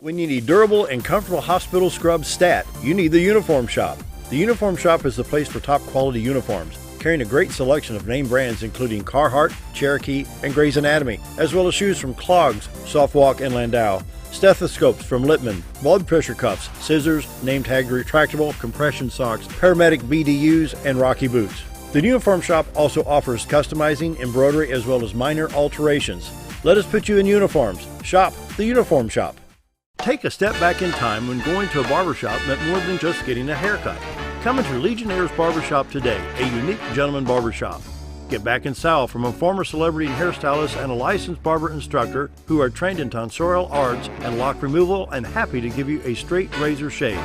Speaker 2: When you need durable and comfortable hospital scrub stat, you need the Uniform Shop. The Uniform Shop is the place for top quality uniforms, carrying a great selection of name brands including Carhartt, Cherokee, and Grey's Anatomy, as well as shoes from Clogs, Softwalk, and Landau, stethoscopes from Littman, blood pressure cuffs, scissors, name tag retractable, compression socks, paramedic BDUs, and Rocky boots. The Uniform Shop also offers customizing, embroidery, as well as minor alterations. Let us put you in uniforms. Shop the Uniform Shop. Take a step back in time when going to a barbershop meant more than just getting a haircut. Come into Legionnaire's Barbershop today, a unique gentleman barbershop. Get back in style from a former celebrity hairstylist and a licensed barber instructor who are trained in tonsorial arts and lock removal and happy to give you a straight razor shave.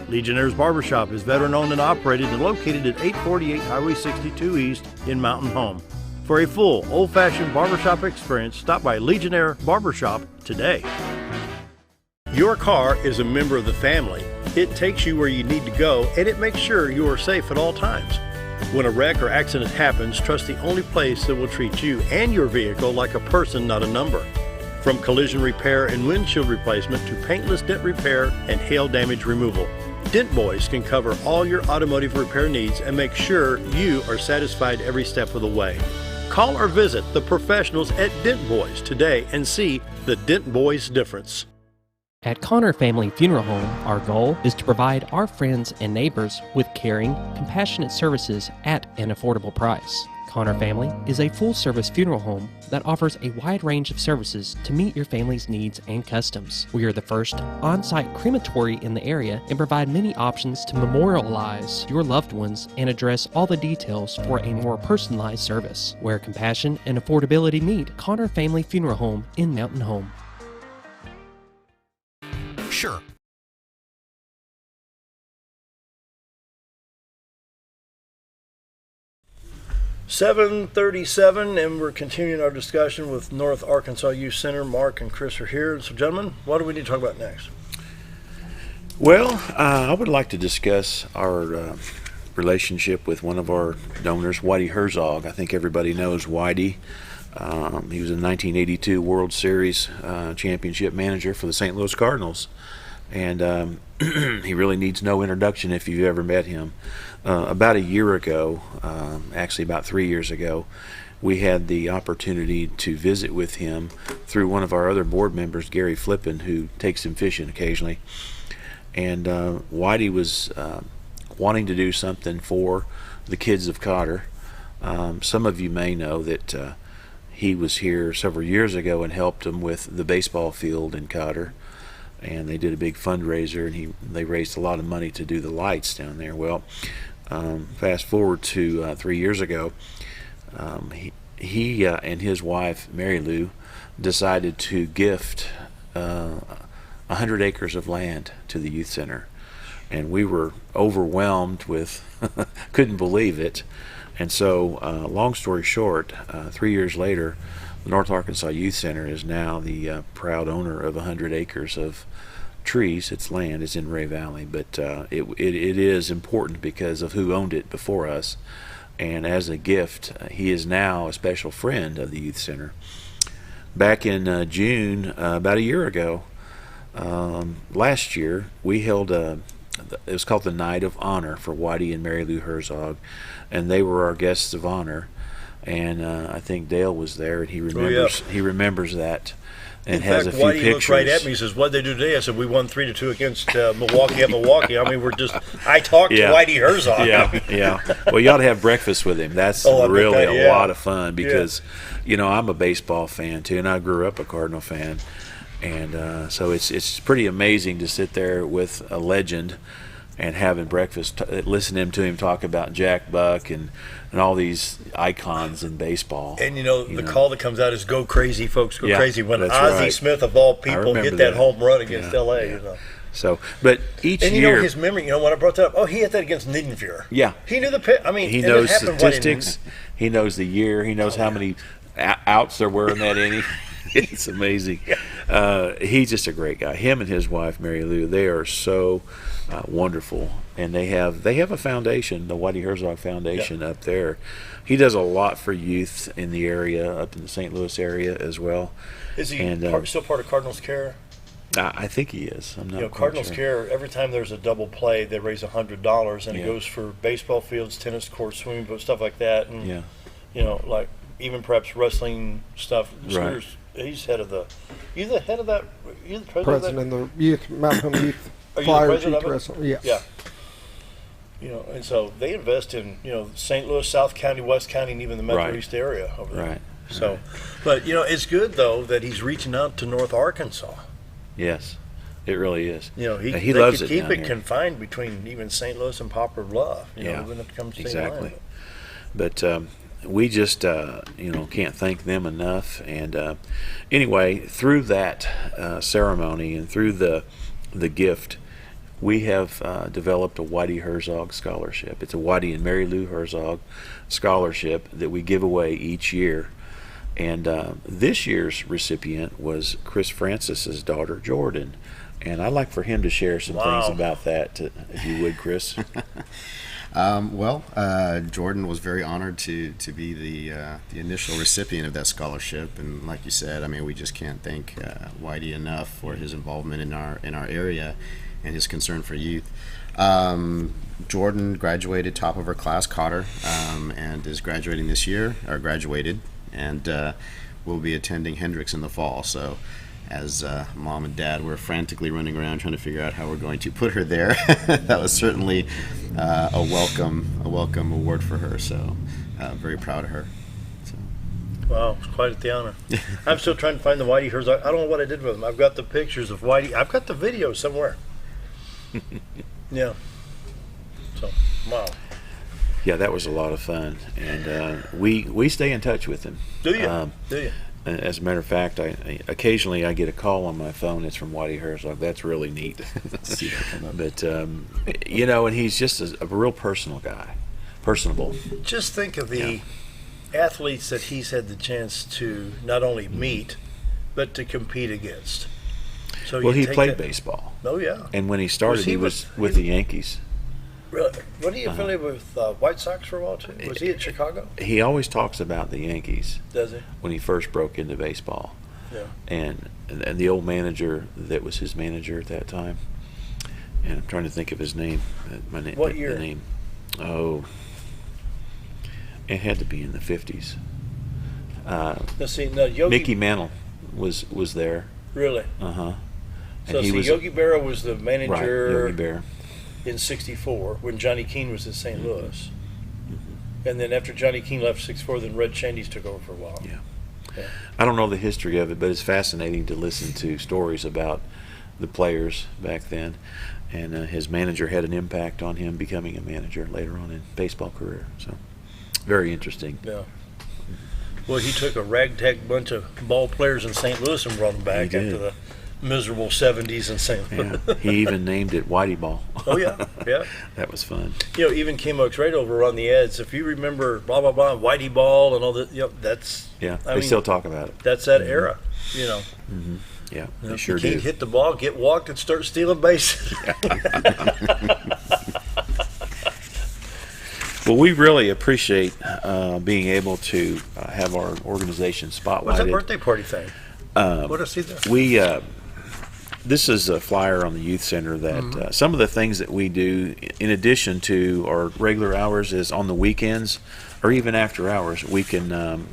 Speaker 2: Legionnaire's Barbershop is veteran-owned and operated and located at 848 Highway 62 East in Mountain Home. For a full, old-fashioned barbershop experience, stop by Legionnaire Barbershop today. Your car is a member of the family. It takes you where you need to go, and it makes sure you are safe at all times. When a wreck or accident happens, trust the only place that will treat you and your vehicle like a person, not a number. From collision repair and windshield replacement to paintless dent repair and hail damage removal, Dent Boys can cover all your automotive repair needs and make sure you are satisfied every step of the way. Call or visit the professionals at Dent Boys today and see the Dent Boys difference.
Speaker 1: At Cotter Family Funeral Home, our goal is to provide our friends and neighbors with caring, compassionate services at an affordable price. Cotter Family is a full-service funeral home that offers a wide range of services to meet your family's needs and customs. We are the first on-site crematory in the area and provide many options to memorialize your loved ones and address all the details for a more personalized service. Where compassion and affordability meet, Cotter Family Funeral Home in Mountain Home.
Speaker 18: Sure.
Speaker 2: (7:37), and we're continuing our discussion with North Arkansas Youth Center. Mark and Chris are here. So, gentlemen, what do we need to talk about next?
Speaker 15: Well, I would like to discuss our relationship with one of our donors, Whitey Herzog. I think everybody knows Whitey. He was a 1982 World Series championship manager for the St. Louis Cardinals. And he really needs no introduction if you've ever met him. About a year ago, actually about 3 years ago, we had the opportunity to visit with him through one of our other board members, Gary Flippin, who takes him fishing occasionally. And Whitey was wanting to do something for the kids of Cotter. Some of you may know that he was here several years ago and helped them with the baseball field in Cotter. And they did a big fundraiser, and they raised a lot of money to do the lights down there. Well, fast forward to 3 years ago, he and his wife, Mary Lou, decided to gift 100 acres of land to the youth center. And we were overwhelmed with, couldn't believe it. And so, long story short, 3 years later, the North Arkansas Youth Center is now the proud owner of 100 acres of trees. Its land is in Ray Valley, but it is important because of who owned it before us. And as a gift, he is now a special friend of the Youth Center. Back in June, about a year ago, last year, we held it was called the Night of Honor for Whitey and Mary Lou Herzog, and they were our guests of honor. And I think Dale was there, and he remembers that, and has a few pictures. In fact, Whitey looked right at me and says, "What'd they do today?" I said, "We won 3-2 against Milwaukee at Milwaukee." I mean, I talked to Whitey Herzog. Yeah. Well, you ought to have breakfast with him. That's really a lot of fun because, I'm a baseball fan too, and I grew up a Cardinal fan, and so it's pretty amazing to sit there with a legend and having breakfast, listening to him talk about Jack Buck and all these icons in baseball.
Speaker 2: And the call that comes out is "Go crazy, folks, go crazy!" When Ozzie
Speaker 15: right.
Speaker 2: Smith of all people hit that home run against L.A.
Speaker 15: So, but each year,
Speaker 2: and his memory. When I brought that up, he hit that against Niedenfuhr.
Speaker 15: Yeah,
Speaker 2: he knew the pit. I mean,
Speaker 15: he knows statistics. He knows the year. He knows how many outs there were in that inning. It's amazing. He's just a great guy. Him and his wife Mary Lou, they are so wonderful, and they have a foundation, the Whitey Herzog Foundation, up there. He does a lot for youth in the area, up in the St. Louis area as well.
Speaker 2: Is he still part of Cardinals Care?
Speaker 15: I think he is. I'm not.
Speaker 2: Cardinals
Speaker 15: sure.
Speaker 2: Care. Every time there's a double play, they raise $100, and it goes for baseball fields, tennis courts, swimming pools, stuff like that. And like even perhaps wrestling stuff.
Speaker 15: Right.
Speaker 2: He's head of the. You the head of that? You the
Speaker 3: president of the youth Mountain Home Youth
Speaker 2: Are you the
Speaker 3: Flyers
Speaker 2: president
Speaker 3: Youth
Speaker 2: of it?
Speaker 3: Wrestling. Yes.
Speaker 2: Yeah. And so they invest in St. Louis, South County, West County, and even the Metro East area over there.
Speaker 15: Right.
Speaker 2: So, but it's good though that he's reaching out to North Arkansas.
Speaker 15: Yes, it really is.
Speaker 2: He
Speaker 15: they loves
Speaker 2: could
Speaker 15: it.
Speaker 2: keep
Speaker 15: down
Speaker 2: it
Speaker 15: here.
Speaker 2: confined between even St. Louis and Poplar Bluff. When it comes to
Speaker 15: exactly. But we just can't thank them enough. And anyway, through that ceremony and through the gift, we have developed a Whitey Herzog scholarship. It's a Whitey and Mary Lou Herzog scholarship that we give away each year. And this year's recipient was Chris Francis's daughter, Jordan. And I'd like for him to share some things about that, if you would, Chris.
Speaker 17: Jordan was very honored to be the initial recipient of that scholarship. And like you said, we just can't thank Whitey enough for his involvement in our area and his concern for youth. Jordan graduated top of her class, Cotter, and is graduating this year, or graduated, and will be attending Hendrix in the fall. So as mom and dad were frantically running around trying to figure out how we're going to put her there, that was certainly a welcome award for her. So very proud of her.
Speaker 2: Wow, it's quite the honor. I'm still trying to find the Whitey Herzog. I don't know what I did with them. I've got the pictures of Whitey. I've got the video somewhere. Yeah. So, wow.
Speaker 15: Yeah, that was a lot of fun, and we stay in touch with him.
Speaker 2: Do you? Do you?
Speaker 15: As a matter of fact, I occasionally I get a call on my phone. It's from Whitey Herzog. That's really neat. But and he's just a real personal guy, personable.
Speaker 2: Just think of the athletes that he's had the chance to not only meet, but to compete against. So
Speaker 15: he played baseball.
Speaker 2: Oh yeah.
Speaker 15: And when he started, he was with the Yankees.
Speaker 2: Really? Wasn't he affiliated with White Sox for a while too? Was he at Chicago?
Speaker 15: He always talks about the Yankees.
Speaker 2: Does he?
Speaker 15: When he first broke into baseball.
Speaker 2: Yeah.
Speaker 15: And the old manager that was his manager at that time, and I'm trying to think of his name.
Speaker 2: What year?
Speaker 15: The name. Oh, it had to be in the 50s.
Speaker 2: Let's see. No,
Speaker 15: Mickey Mantle was there.
Speaker 2: Really?
Speaker 15: Uh-huh.
Speaker 2: So Yogi Berra was the manager.
Speaker 15: Right, Yogi Berra.
Speaker 2: In '64 when Johnny Keane was in St. Louis. And then after Johnny Keane left '64, then Red Shandy's took over for a while.
Speaker 15: Yeah. I don't know the history of it, but it's fascinating to listen to stories about the players back then. And his manager had an impact on him becoming a manager later on in baseball career. So very interesting.
Speaker 2: Yeah. Well, he took a ragtag bunch of ball players in St. Louis and brought them back after the miserable 70s in St. Louis.
Speaker 15: Yeah. He even named it Whitey Ball.
Speaker 2: Oh, yeah. Yeah.
Speaker 15: That was fun.
Speaker 2: Even KMOX Radio over on the ads, if you remember blah, blah, blah, Whitey Ball and all that, that's...
Speaker 15: Yeah, they still talk about it.
Speaker 2: That's that era,
Speaker 15: Mm-hmm. Yeah, they sure
Speaker 2: you can't
Speaker 15: do.
Speaker 2: hit the ball, get walked, and start stealing bases.
Speaker 15: Well, we really appreciate being able to have our organization spotlighted.
Speaker 2: What's that birthday party thing? What did I see there?
Speaker 15: This is a flyer on the youth center that some of the things that we do in addition to our regular hours is on the weekends or even after hours we can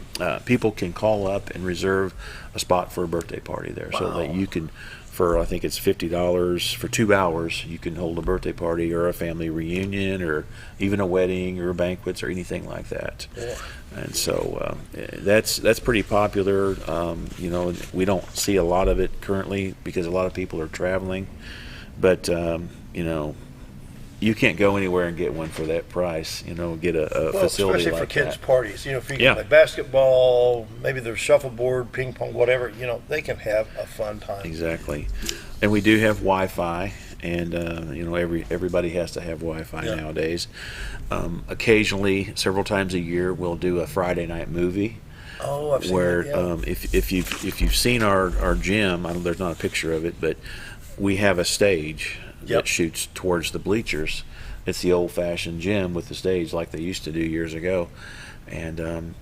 Speaker 15: people can call up and reserve a spot for a birthday party there. So that you can, for I think it's $50 for 2 hours, you can hold a birthday party or a family reunion or even a wedding or banquets or anything like that.
Speaker 2: Yeah.
Speaker 15: And so that's pretty popular. We don't see a lot of it currently because a lot of people are traveling, but you can't go anywhere and get one for that price. Get a facility
Speaker 2: especially
Speaker 15: like
Speaker 2: for kids'
Speaker 15: that.
Speaker 2: parties. If you can play basketball, maybe there's shuffleboard, ping pong, whatever. They can have a fun time.
Speaker 15: Exactly, and we do have Wi-Fi. And everybody has to have Wi-Fi nowadays. Occasionally, several times a year, we'll do a Friday night movie.
Speaker 2: Oh, I've seen
Speaker 15: where
Speaker 2: that,
Speaker 15: if you've seen our gym, there's not a picture of it, but we have a stage that shoots towards the bleachers. It's the old-fashioned gym with the stage like they used to do years ago, and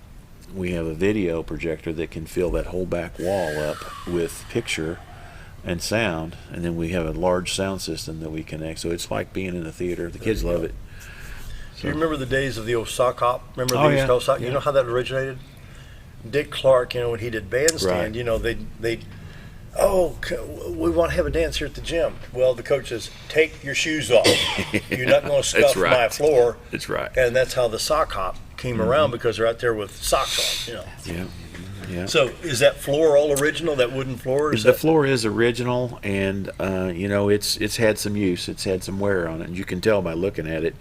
Speaker 15: we have a video projector that can fill that whole back wall up with picture and sound, and then we have a large sound system that we connect. So it's like being in a theater. The kids love it.
Speaker 2: Do you remember the days of the old sock hop? Remember
Speaker 15: Oh,
Speaker 2: the
Speaker 15: yeah.
Speaker 2: old sock?
Speaker 15: Yeah.
Speaker 2: You know how that originated? Dick Clark, when he did Bandstand,
Speaker 15: Right.
Speaker 2: they we want to have a dance here at the gym. Well, the coach says, take your shoes off. You're not going to scuff
Speaker 15: right.
Speaker 2: my floor.
Speaker 15: That's right.
Speaker 2: And that's how the sock hop came around, because they're out there with socks on,
Speaker 15: Yeah. Yeah.
Speaker 2: So is that floor all original, that wooden floor?
Speaker 15: The floor is original, and it's had some use. It's had some wear on it, and you can tell by looking at it.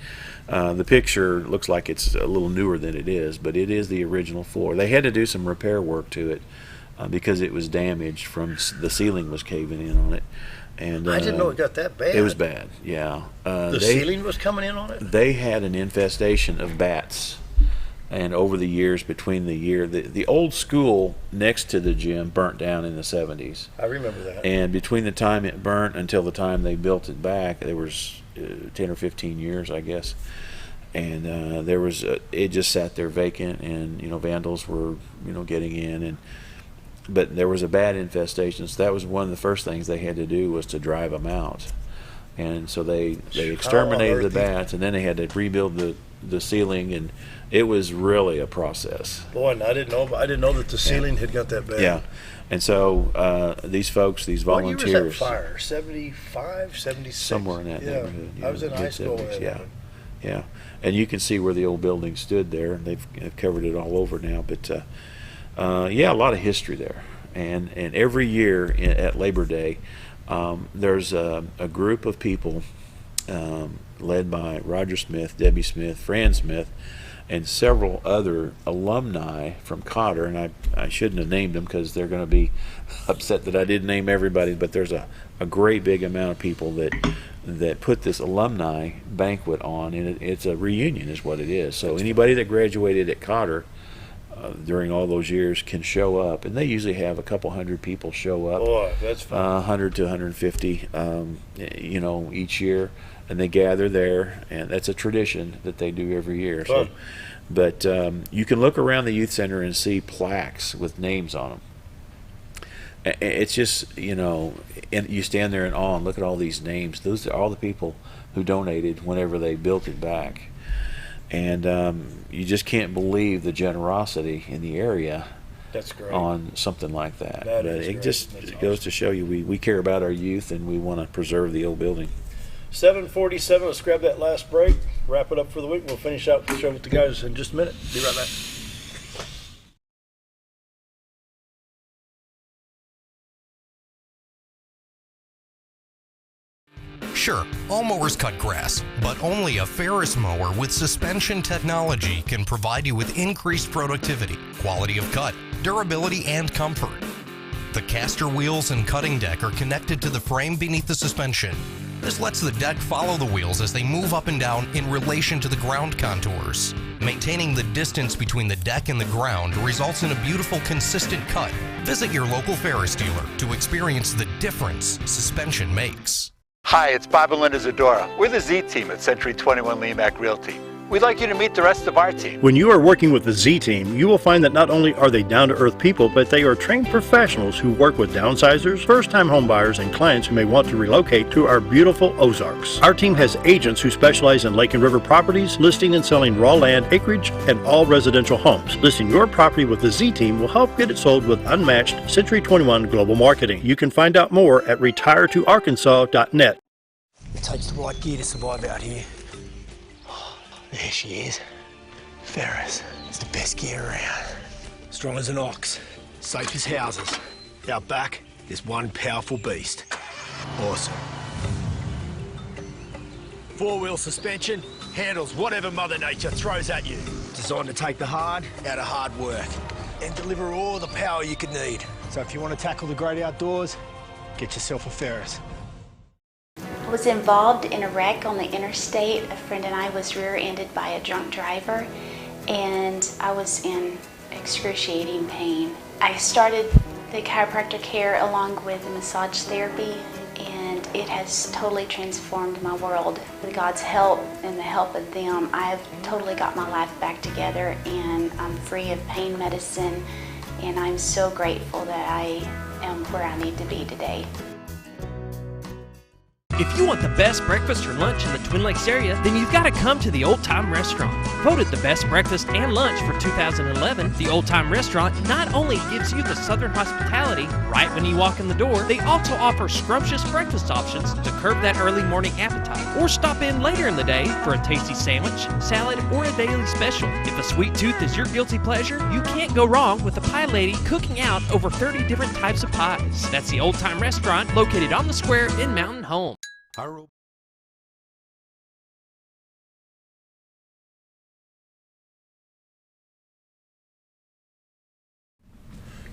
Speaker 15: The picture looks like it's a little newer than it is, but it is the original floor. They had to do some repair work to it because it was damaged from the ceiling was caving in on it. And
Speaker 2: I didn't know it got that bad.
Speaker 15: It was bad, yeah.
Speaker 2: The ceiling was coming in on it?
Speaker 15: They had an infestation of bats. And over the years, between the old school next to the gym burnt down in the 70s.
Speaker 2: I remember that.
Speaker 15: And between the time it burnt until the time they built it back, there was 10 or 15 years, I guess. And there was it just sat there vacant, and vandals were getting in, but there was a bat infestation. So that was one of the first things they had to do, was to drive them out. And so they exterminated the bats, and then they had to rebuild the ceiling, and it was really a process.
Speaker 2: Boy, and I didn't know that the ceiling had got that bad.
Speaker 15: Yeah. And so these folks, these volunteers.
Speaker 2: What year was that fire? 75, 76?
Speaker 15: Somewhere in that neighborhood.
Speaker 2: I was in high school when that
Speaker 15: yeah.
Speaker 2: happened.
Speaker 15: Yeah. And you can see where the old building stood there, and they've covered it all over now. But a lot of history there. And every year at Labor Day, there's a group of people led by Roger Smith, Debbie Smith, Fran Smith, and several other alumni from Cotter. And I shouldn't have named them because they're going to be upset that I didn't name everybody, but there's a great big amount of people that put this alumni banquet on, and it's a reunion is what it is. So anybody that graduated at Cotter during all those years can show up, and they usually have a couple hundred people show up.
Speaker 2: Boy, that's fun.
Speaker 15: 100 to 150 each year, and they gather there, and that's a tradition that they do every year. So, but you can look around the youth center and see plaques with names on them. It's just, and you stand there in awe and look at all these names. Those are all the people who donated whenever they built it back. And you just can't believe the generosity in the area.
Speaker 2: That's great.
Speaker 15: On something like that.
Speaker 2: That
Speaker 15: But
Speaker 2: is
Speaker 15: it
Speaker 2: great.
Speaker 15: just
Speaker 2: That's
Speaker 15: goes to show you we care about our youth, and we want to preserve the old building.
Speaker 2: 7:47. Let's grab that last break. Wrap it up for the week. We'll finish out the show with the guys in just a minute. Be right back.
Speaker 18: Sure, all mowers cut grass, but only a Ferris mower with suspension technology can provide you with increased productivity, quality of cut, durability, and comfort. The caster wheels and cutting deck are connected to the frame beneath the suspension. This lets the deck follow the wheels as they move up and down in relation to the ground contours. Maintaining the distance between the deck and the ground results in a beautiful, consistent cut. Visit your local Ferris dealer to experience the difference suspension makes.
Speaker 19: Hi, it's Bob and Linda Zadora. We're the Z team at Century 21 Leamac Realty. We'd like you to meet the rest of our team.
Speaker 2: When you are working with the Z Team, you will find that not only are they down-to-earth people, but they are trained professionals who work with downsizers, first-time homebuyers, and clients who may want to relocate to our beautiful Ozarks. Our team has agents who specialize in lake and river properties, listing and selling raw land, acreage, and all residential homes. Listing your property with the Z Team will help get it sold with unmatched Century 21 global marketing. You can find out more at retiretoarkansas.net.
Speaker 20: It takes the right gear to survive out here. There she is. Ferris. It's the best gear around. Strong as an ox. Safe as houses. Out back, there's one powerful beast. Awesome. Four-wheel suspension, handles whatever Mother Nature throws at you. Designed to take the hard out of hard work and deliver all the power you could need. So if you want to tackle the great outdoors, get yourself a Ferris.
Speaker 12: I was involved in a wreck on the interstate. A friend and I was rear-ended by a drunk driver, and I was in excruciating pain. I started the chiropractor care along with the massage therapy, and it has totally transformed my world. With God's help and the help of them, I've totally got my life back together, and I'm free of pain medicine, and I'm so grateful that I am where I need to be today.
Speaker 1: If you want the best breakfast or lunch in the Twin Lakes area, then you've got to come to the Old Time Restaurant. Voted the best breakfast and lunch for 2011, the Old Time Restaurant not only gives you the Southern hospitality right when you walk in the door, they also offer scrumptious breakfast options to curb that early morning appetite. Or stop in later in the day for a tasty sandwich, salad, or a daily special. If a sweet tooth is your guilty pleasure, you can't go wrong with the Pie Lady cooking out over 30 different types of pies. That's the Old Time Restaurant located on the square in Mountain Home.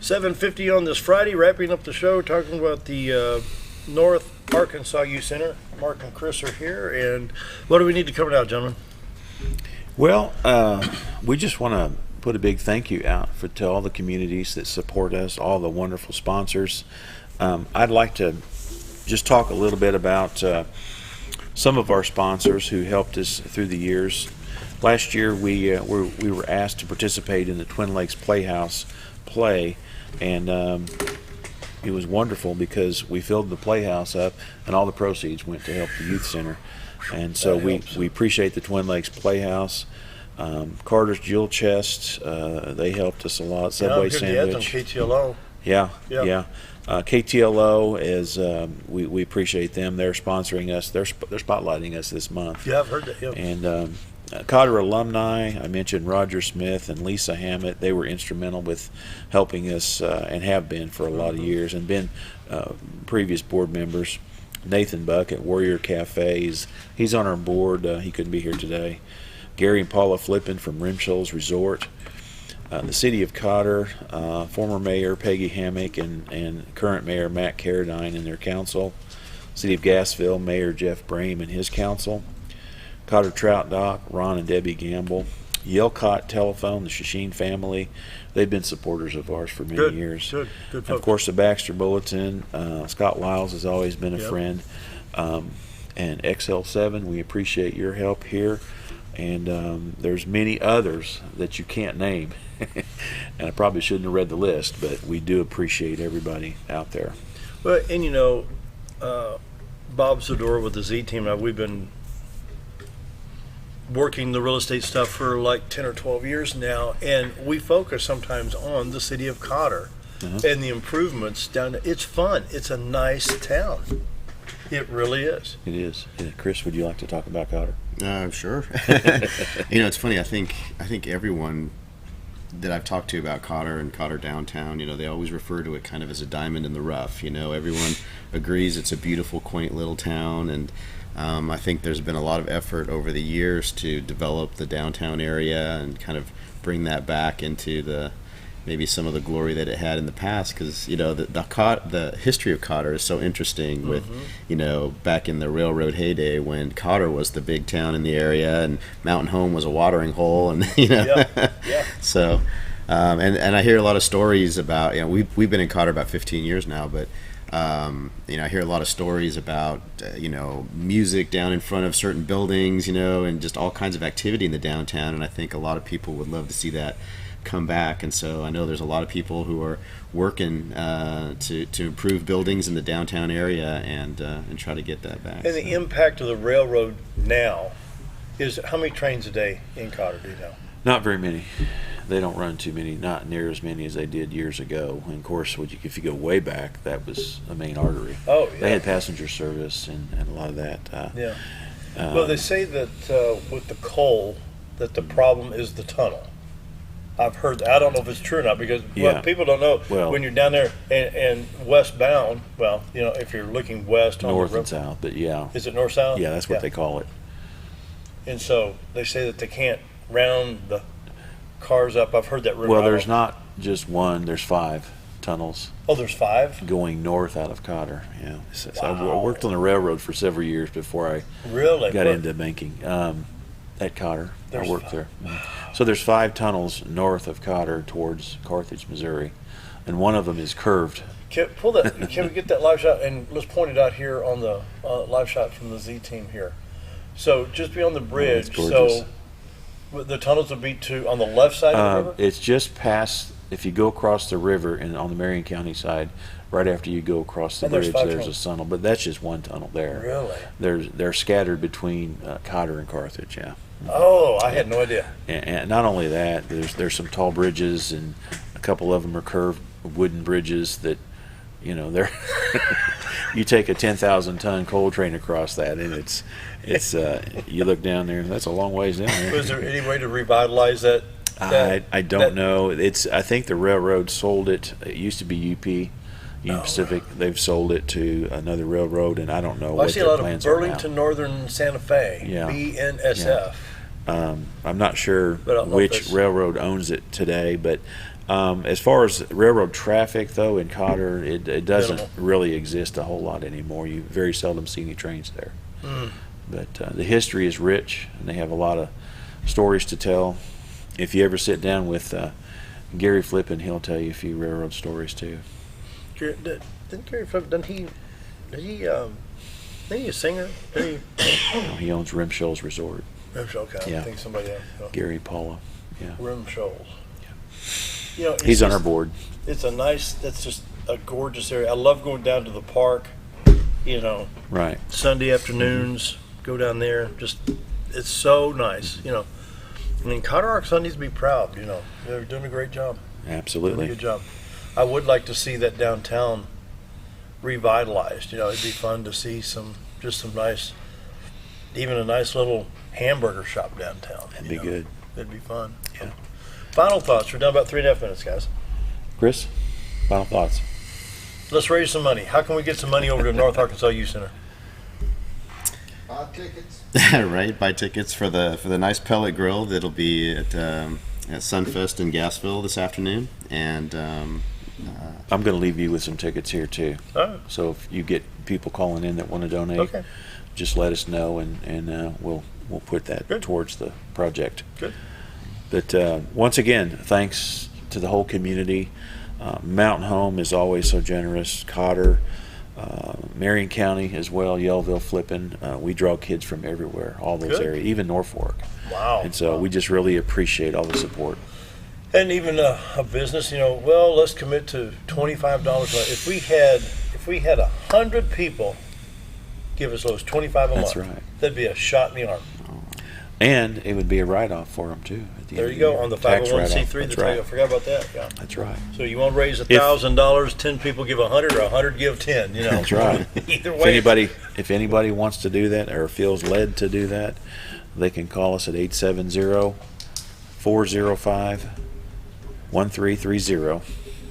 Speaker 2: 7:50 on this Friday, wrapping up the show, talking about the North Arkansas Youth Center. Mark and Chris are here, and what do we need to cover now, gentlemen?
Speaker 15: Well, we just want to put a big thank you out to all the communities that support us, all the wonderful sponsors. I'd like to just talk a little bit about some of our sponsors who helped us through the years. Last year, we were asked to participate in the Twin Lakes Playhouse play, and it was wonderful because we filled the Playhouse up, and all the proceeds went to help the Youth Center. And so we appreciate the Twin Lakes Playhouse. Carter's Jewel Chest, they helped us a lot. Subway Sandwich.
Speaker 2: KTLO.
Speaker 15: Yeah. KTLO is we appreciate them. They're sponsoring us. They're spotlighting us this month.
Speaker 2: Yeah, I've heard that. Yeah.
Speaker 15: And Cotter alumni, I mentioned Roger Smith and Lisa Hammett. They were instrumental with helping us and have been for a lot of years, and been previous board members. Nathan Buck at Warrior Cafe, he's on our board. He couldn't be here today. Gary and Paula Flippin from Rimshoals Resort. The City of Cotter, former Mayor Peggy Hammock and current Mayor Matt Carradine and their council. City of Gassville, Mayor Jeff Brame and his council. Cotter Trout Dock, Ron and Debbie Gamble. Yelcott Telephone, the Shasheen family. They've been supporters of ours for many years.
Speaker 2: Good
Speaker 15: And of course, the Baxter Bulletin. Scott Wiles has always been a friend. And XL7, we appreciate your help here. And there's many others that you can't name. And I probably shouldn't have read the list, but we do appreciate everybody out there.
Speaker 2: Well, and Bob Zador with the Z Team, we've been working the real estate stuff for like 10 or 12 years now, and we focus sometimes on the city of Cotter and the improvements down there. It's fun. It's a nice town. It really is.
Speaker 15: It is. Chris, would you like to talk about Cotter?
Speaker 17: Sure. It's funny. I think everyone that I've talked to about Cotter and Cotter downtown, they always refer to it kind of as a diamond in the rough. Everyone agrees it's a beautiful, quaint little town, and I think there's been a lot of effort over the years to develop the downtown area and kind of bring that back into maybe some of the glory that it had in the past, because the history of Cotter is so interesting with back in the railroad heyday when Cotter was the big town in the area and Mountain Home was a watering hole, and so and I hear a lot of stories about we've been in Cotter about 15 years now, but I hear a lot of stories about music down in front of certain buildings, and just all kinds of activity in the downtown, and I think a lot of people would love to see that come back. And so I know there's a lot of people who are working to improve buildings in the downtown area and try to get that back.
Speaker 2: And the impact of the railroad now is how many trains a day in Cotter, do you know?
Speaker 15: Not very many. They don't run too many, not near as many as they did years ago. And of course, if you go way back, that was a main artery.
Speaker 2: Oh, yeah.
Speaker 15: They had passenger service and a lot of that.
Speaker 2: Well, they say that with the coal, that the problem is the tunnel. I've heard that. I don't know if it's true or not, because people don't know when you're down there and westbound. Well, if you're looking west on
Speaker 15: north
Speaker 2: the river,
Speaker 15: and south, but is
Speaker 2: it north south?
Speaker 15: Yeah, that's what they call it.
Speaker 2: And so they say that they can't round the cars up. I've heard that.
Speaker 15: Well, there's not just one. There's 5 tunnels.
Speaker 2: Oh, there's 5
Speaker 15: going north out of Cotter. Yeah, so I worked on the railroad for several years before I got into banking. At Cotter, I worked there. So there's 5 tunnels north of Cotter towards Carthage, Missouri, and one of them is curved.
Speaker 2: Can we get that live shot, and let's point it out here on the live shot from the Z Team here. So just beyond the bridge, so the tunnels will be on the left side of the river?
Speaker 15: It's just past, if you go across the river and on the Marion County side, right after you go across the
Speaker 2: And there's
Speaker 15: bridge,
Speaker 2: 5
Speaker 15: there's a tunnel. But that's just one tunnel there.
Speaker 2: Really?
Speaker 15: They're scattered between Cotter and Carthage, yeah.
Speaker 2: Oh, I had no idea.
Speaker 15: And not only that, there's some tall bridges, and a couple of them are curved wooden bridges that, you know, they're you take a 10,000-ton coal train across that, and it's you look down there, that's a long ways down there.
Speaker 2: Was there any way to revitalize that?
Speaker 15: I don't know. I think the railroad sold it. It used to be UP, Union Pacific. They've sold it to another railroad, and I don't know what their plans are now.
Speaker 2: I see a lot of Burlington Northern Santa Fe, BNSF.
Speaker 15: Yeah. I'm not sure
Speaker 2: But
Speaker 15: which railroad owns it today, but as far as railroad traffic, though, in Cotter, it doesn't really exist a whole lot anymore. You very seldom see any trains there. But the history is rich, and they have a lot of stories to tell. If you ever sit down with Gary Flippin, he'll tell you a few railroad stories too.
Speaker 2: Didn't Gary Flippin? Isn't he a singer?
Speaker 15: He owns Rim Shoals Resort.
Speaker 2: Rim Shoals, okay.
Speaker 15: Yeah.
Speaker 2: I think somebody else. No.
Speaker 15: Gary Paula. Yeah.
Speaker 2: Rim Shoals.
Speaker 15: Yeah.
Speaker 2: You know,
Speaker 15: he's on our board.
Speaker 2: It's that's just a gorgeous area. I love going down to the park. You know.
Speaker 15: Right.
Speaker 2: Sunday afternoons, go down there. It's so nice. You know. I mean, Cotter, Arkansas needs to be proud. You know, they're doing a great job.
Speaker 15: Absolutely.
Speaker 2: Doing a good job. I would like to see that downtown revitalized. You know, it'd be fun to see even a nice little hamburger shop downtown.
Speaker 15: That'd be good.
Speaker 2: It'd be fun.
Speaker 15: Yeah.
Speaker 2: Final thoughts. We're done about 3.5 minutes, guys.
Speaker 15: Chris, final thoughts.
Speaker 2: Let's raise some money. How can we get some money over to North Arkansas Youth Center?
Speaker 3: Buy tickets.
Speaker 17: Right, buy tickets for the nice pellet grill that'll be at Sunfest in Gassville this afternoon, and
Speaker 15: I'm going to leave you with some tickets here too.
Speaker 2: All right.
Speaker 15: So if you get people calling in that want to donate, just let us know, and we'll put that towards the project.
Speaker 2: Good.
Speaker 15: But once again, thanks to the whole community. Mountain Home is always so generous. Cotter. Marion County as well, Yellville, Flippin. We draw kids from everywhere, all those areas, even Norfolk.
Speaker 2: Wow.
Speaker 15: And so we just really appreciate all the support.
Speaker 2: And even a business, you know, well, let's commit to $25. If we had 100 people give us those $25 a month,
Speaker 15: that's right.
Speaker 2: That'd be a shot in the arm.
Speaker 15: And it would be a write-off for them too. At the
Speaker 2: There
Speaker 15: end
Speaker 2: you
Speaker 15: of
Speaker 2: go,
Speaker 15: year.
Speaker 2: on the
Speaker 15: Tax
Speaker 2: 501c3.
Speaker 15: write-off. That's right.
Speaker 2: I forgot about that. Yeah.
Speaker 15: That's right.
Speaker 2: So you want to raise $1,000, 10 people give 100, or 100 give 10. You know.
Speaker 15: That's right.
Speaker 2: Either way.
Speaker 15: If anybody wants to do that or feels led to do that, they can call us at 870-405-1330.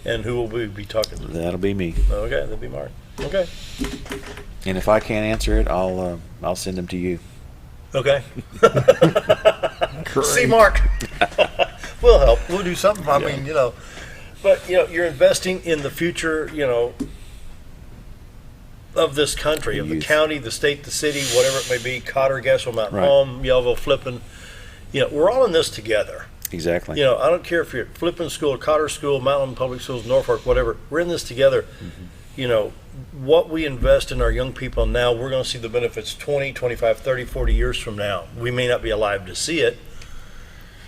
Speaker 2: And who will we be talking to?
Speaker 15: That'll be me.
Speaker 2: Okay, that'll be Mark. Okay.
Speaker 15: And if I can't answer it, I'll send them to you.
Speaker 2: Okay. See, Mark. We'll help. We'll do something. I mean, you know, but you know, you're investing in the future, you know, of this country, of the county, the state, the city, whatever it may be. Cotter, Gassville, Mountain Home, Yellville, Flippin. You know, we're all in this together.
Speaker 15: Exactly.
Speaker 2: You know, I don't care if you're at Flippin School, Cotter School, Mountain Public Schools, Norfolk, whatever. We're in this together. Mm-hmm. You know, what we invest in our young people now, we're going to see the benefits 20, 25, 30, 40 years from now. We may not be alive to see it,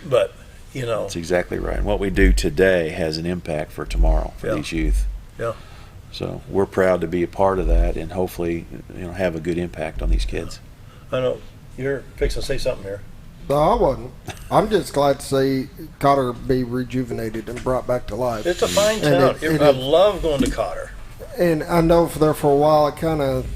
Speaker 2: but, you know.
Speaker 15: That's exactly right. And what we do today has an impact for tomorrow for these youth.
Speaker 2: Yeah.
Speaker 15: So we're proud to be a part of that and hopefully, you know, have a good impact on these kids.
Speaker 2: I know. You're fixing to say something here.
Speaker 3: No, I wasn't. I'm just glad to see Cotter be rejuvenated and brought back to life.
Speaker 2: It's a fine town. I love going to Cotter.
Speaker 3: And I know there for a while it kind of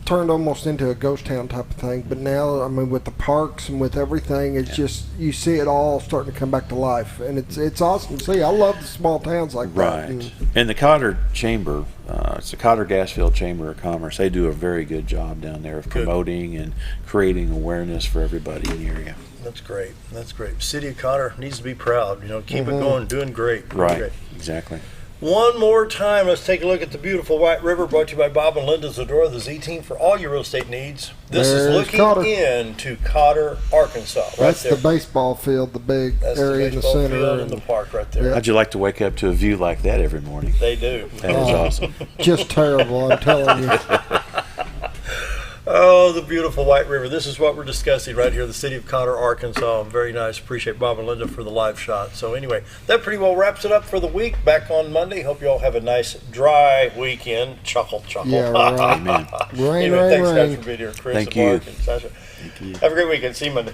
Speaker 3: turned almost into a ghost town type of thing. But now, I mean, with the parks and with everything, it's just, you see it all starting to come back to life. And it's awesome to see. I love the small towns like that.
Speaker 15: Right. And the Cotter Chamber, it's the Cotter Gassville Chamber of Commerce. They do a very good job down there of promoting and creating awareness for everybody in the area.
Speaker 2: That's great. That's great. City of Cotter needs to be proud. You know, keep it going, doing great.
Speaker 15: Right.
Speaker 2: Great.
Speaker 15: Exactly.
Speaker 2: One more time, let's take a look at the beautiful White River, brought to you by Bob and Linda Zadora, the Z-Team, for all your real estate needs. This is looking into Cotter, Arkansas. Right
Speaker 3: That's
Speaker 2: there.
Speaker 3: the baseball field, the big area in the center.
Speaker 2: Field and the park right there.
Speaker 15: How'd you like to wake up to a view like that every morning?
Speaker 2: They do.
Speaker 15: That is awesome.
Speaker 3: Just terrible, I'm telling you.
Speaker 2: Oh, the beautiful White River. This is what we're discussing right here in the city of Cotter, Arkansas. Very nice. Appreciate Bob and Linda for the live shot. So anyway, that pretty well wraps it up for the week. Back on Monday. Hope you all have a nice, dry weekend. Chuckle.
Speaker 3: Yeah, right.
Speaker 2: Amen.
Speaker 3: Rain,
Speaker 2: anyway,
Speaker 3: rain,
Speaker 2: thanks,
Speaker 3: rain.
Speaker 2: guys, for being here. Chris
Speaker 15: Thank
Speaker 2: and Mark
Speaker 15: you.
Speaker 2: and Sacha.
Speaker 15: Thank you.
Speaker 2: Have a great weekend. See you Monday.